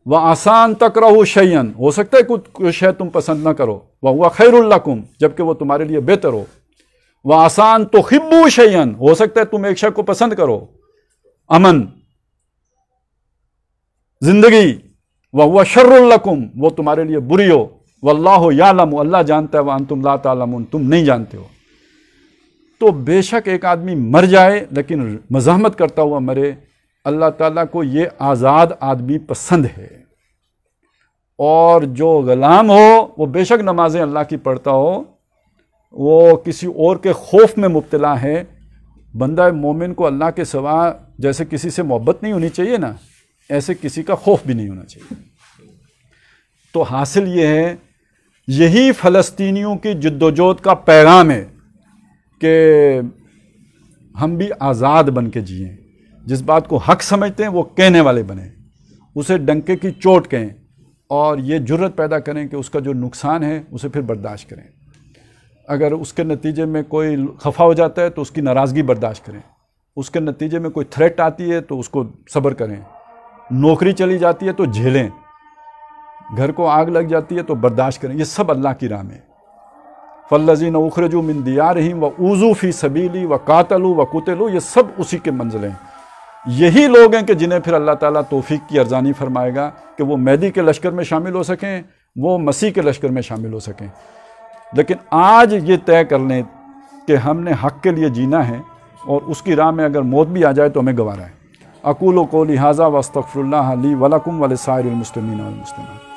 Speaker 1: وَعَسَىٰ أَن تَكْرَهُوا شَيْئًا ہو سکتا ہے کوئی شے تم پسند نہ کرو، وَهُوَ خَيْرٌ لَكُمْ جبکہ وہ تمہارے لیے بہتر ہو۔ وَعَسَىٰ أَن تُحِبُّوا شَيْئًا ہو سکتا ہے تم ایک شے کو پسند کرو، امن، زندگی، وَهُوَ شَرٌّ لَكُمْ وہ تمہارے لیے بری ہو۔ وَاللَّهُ يَعْلَمُ اللہ جانتا ہے، وَأَنْتُمْ لَا تَعْلَمُونَ تم نہیں جانتے ہو۔ تو بے شک ایک آدمی مر جائے لیکن مزاحمت کرتا ہوا مرے، اللہ تعالیٰ کو یہ آزاد آدمی پسند ہے۔ اور جو غلام ہو وہ بے شک نمازیں اللہ کی پڑھتا ہو، وہ کسی اور کے خوف میں مبتلا ہے۔ بندہ مومن کو اللہ کے سوا جیسے کسی سے محبت نہیں ہونی چاہیے نا، ایسے کسی کا خوف بھی نہیں ہونا چاہیے۔ تو حاصل یہ ہے، یہی فلسطینیوں کی جدوجہد کا پیغام ہے کہ ہم بھی آزاد بن کے جئیں، جس بات کو حق سمجھتے ہیں وہ کہنے والے بنیں، اسے ڈنکے کی چوٹ کہیں، اور یہ جرت پیدا کریں کہ اس کا جو نقصان ہے اسے پھر برداشت کریں۔ اگر اس کے نتیجے میں کوئی خفا ہو جاتا ہے تو اس کی ناراضگی برداشت کریں، اس کے نتیجے میں کوئی تھریٹ آتی ہے تو اس کو صبر کریں، نوکری چلی جاتی ہے تو جھیلیں، گھر کو آگ لگ جاتی ہے تو برداشت کریں، یہ سب اللہ کی راہ میں۔ فَالَّذِينَ أُخْرِجُوا مِن دِيَارِهِمْ وَأُوذُوا فِي سَبِيلِي وَقَاتَلُوا وَقُتِلُوا یہ سب اسی کے منزل ہیں۔ یہی لوگ ہیں کہ جنہیں پھر اللہ تعالیٰ توفیق کی ارزانی فرمائے گا کہ وہ مہدی کے لشکر میں شامل ہو سکیں، وہ مسیح کے لشکر میں شامل ہو سکیں۔ لیکن آج یہ طے کر لیں کہ ہم نے حق کے لیے جینا ہے، اور اس کی راہ میں اگر موت بھی آ جائے تو ہمیں گوارا ہے۔ اقول قولی ھذا واستغفر اللہ لی ولکم ولسائر المسلمین والمسلمات۔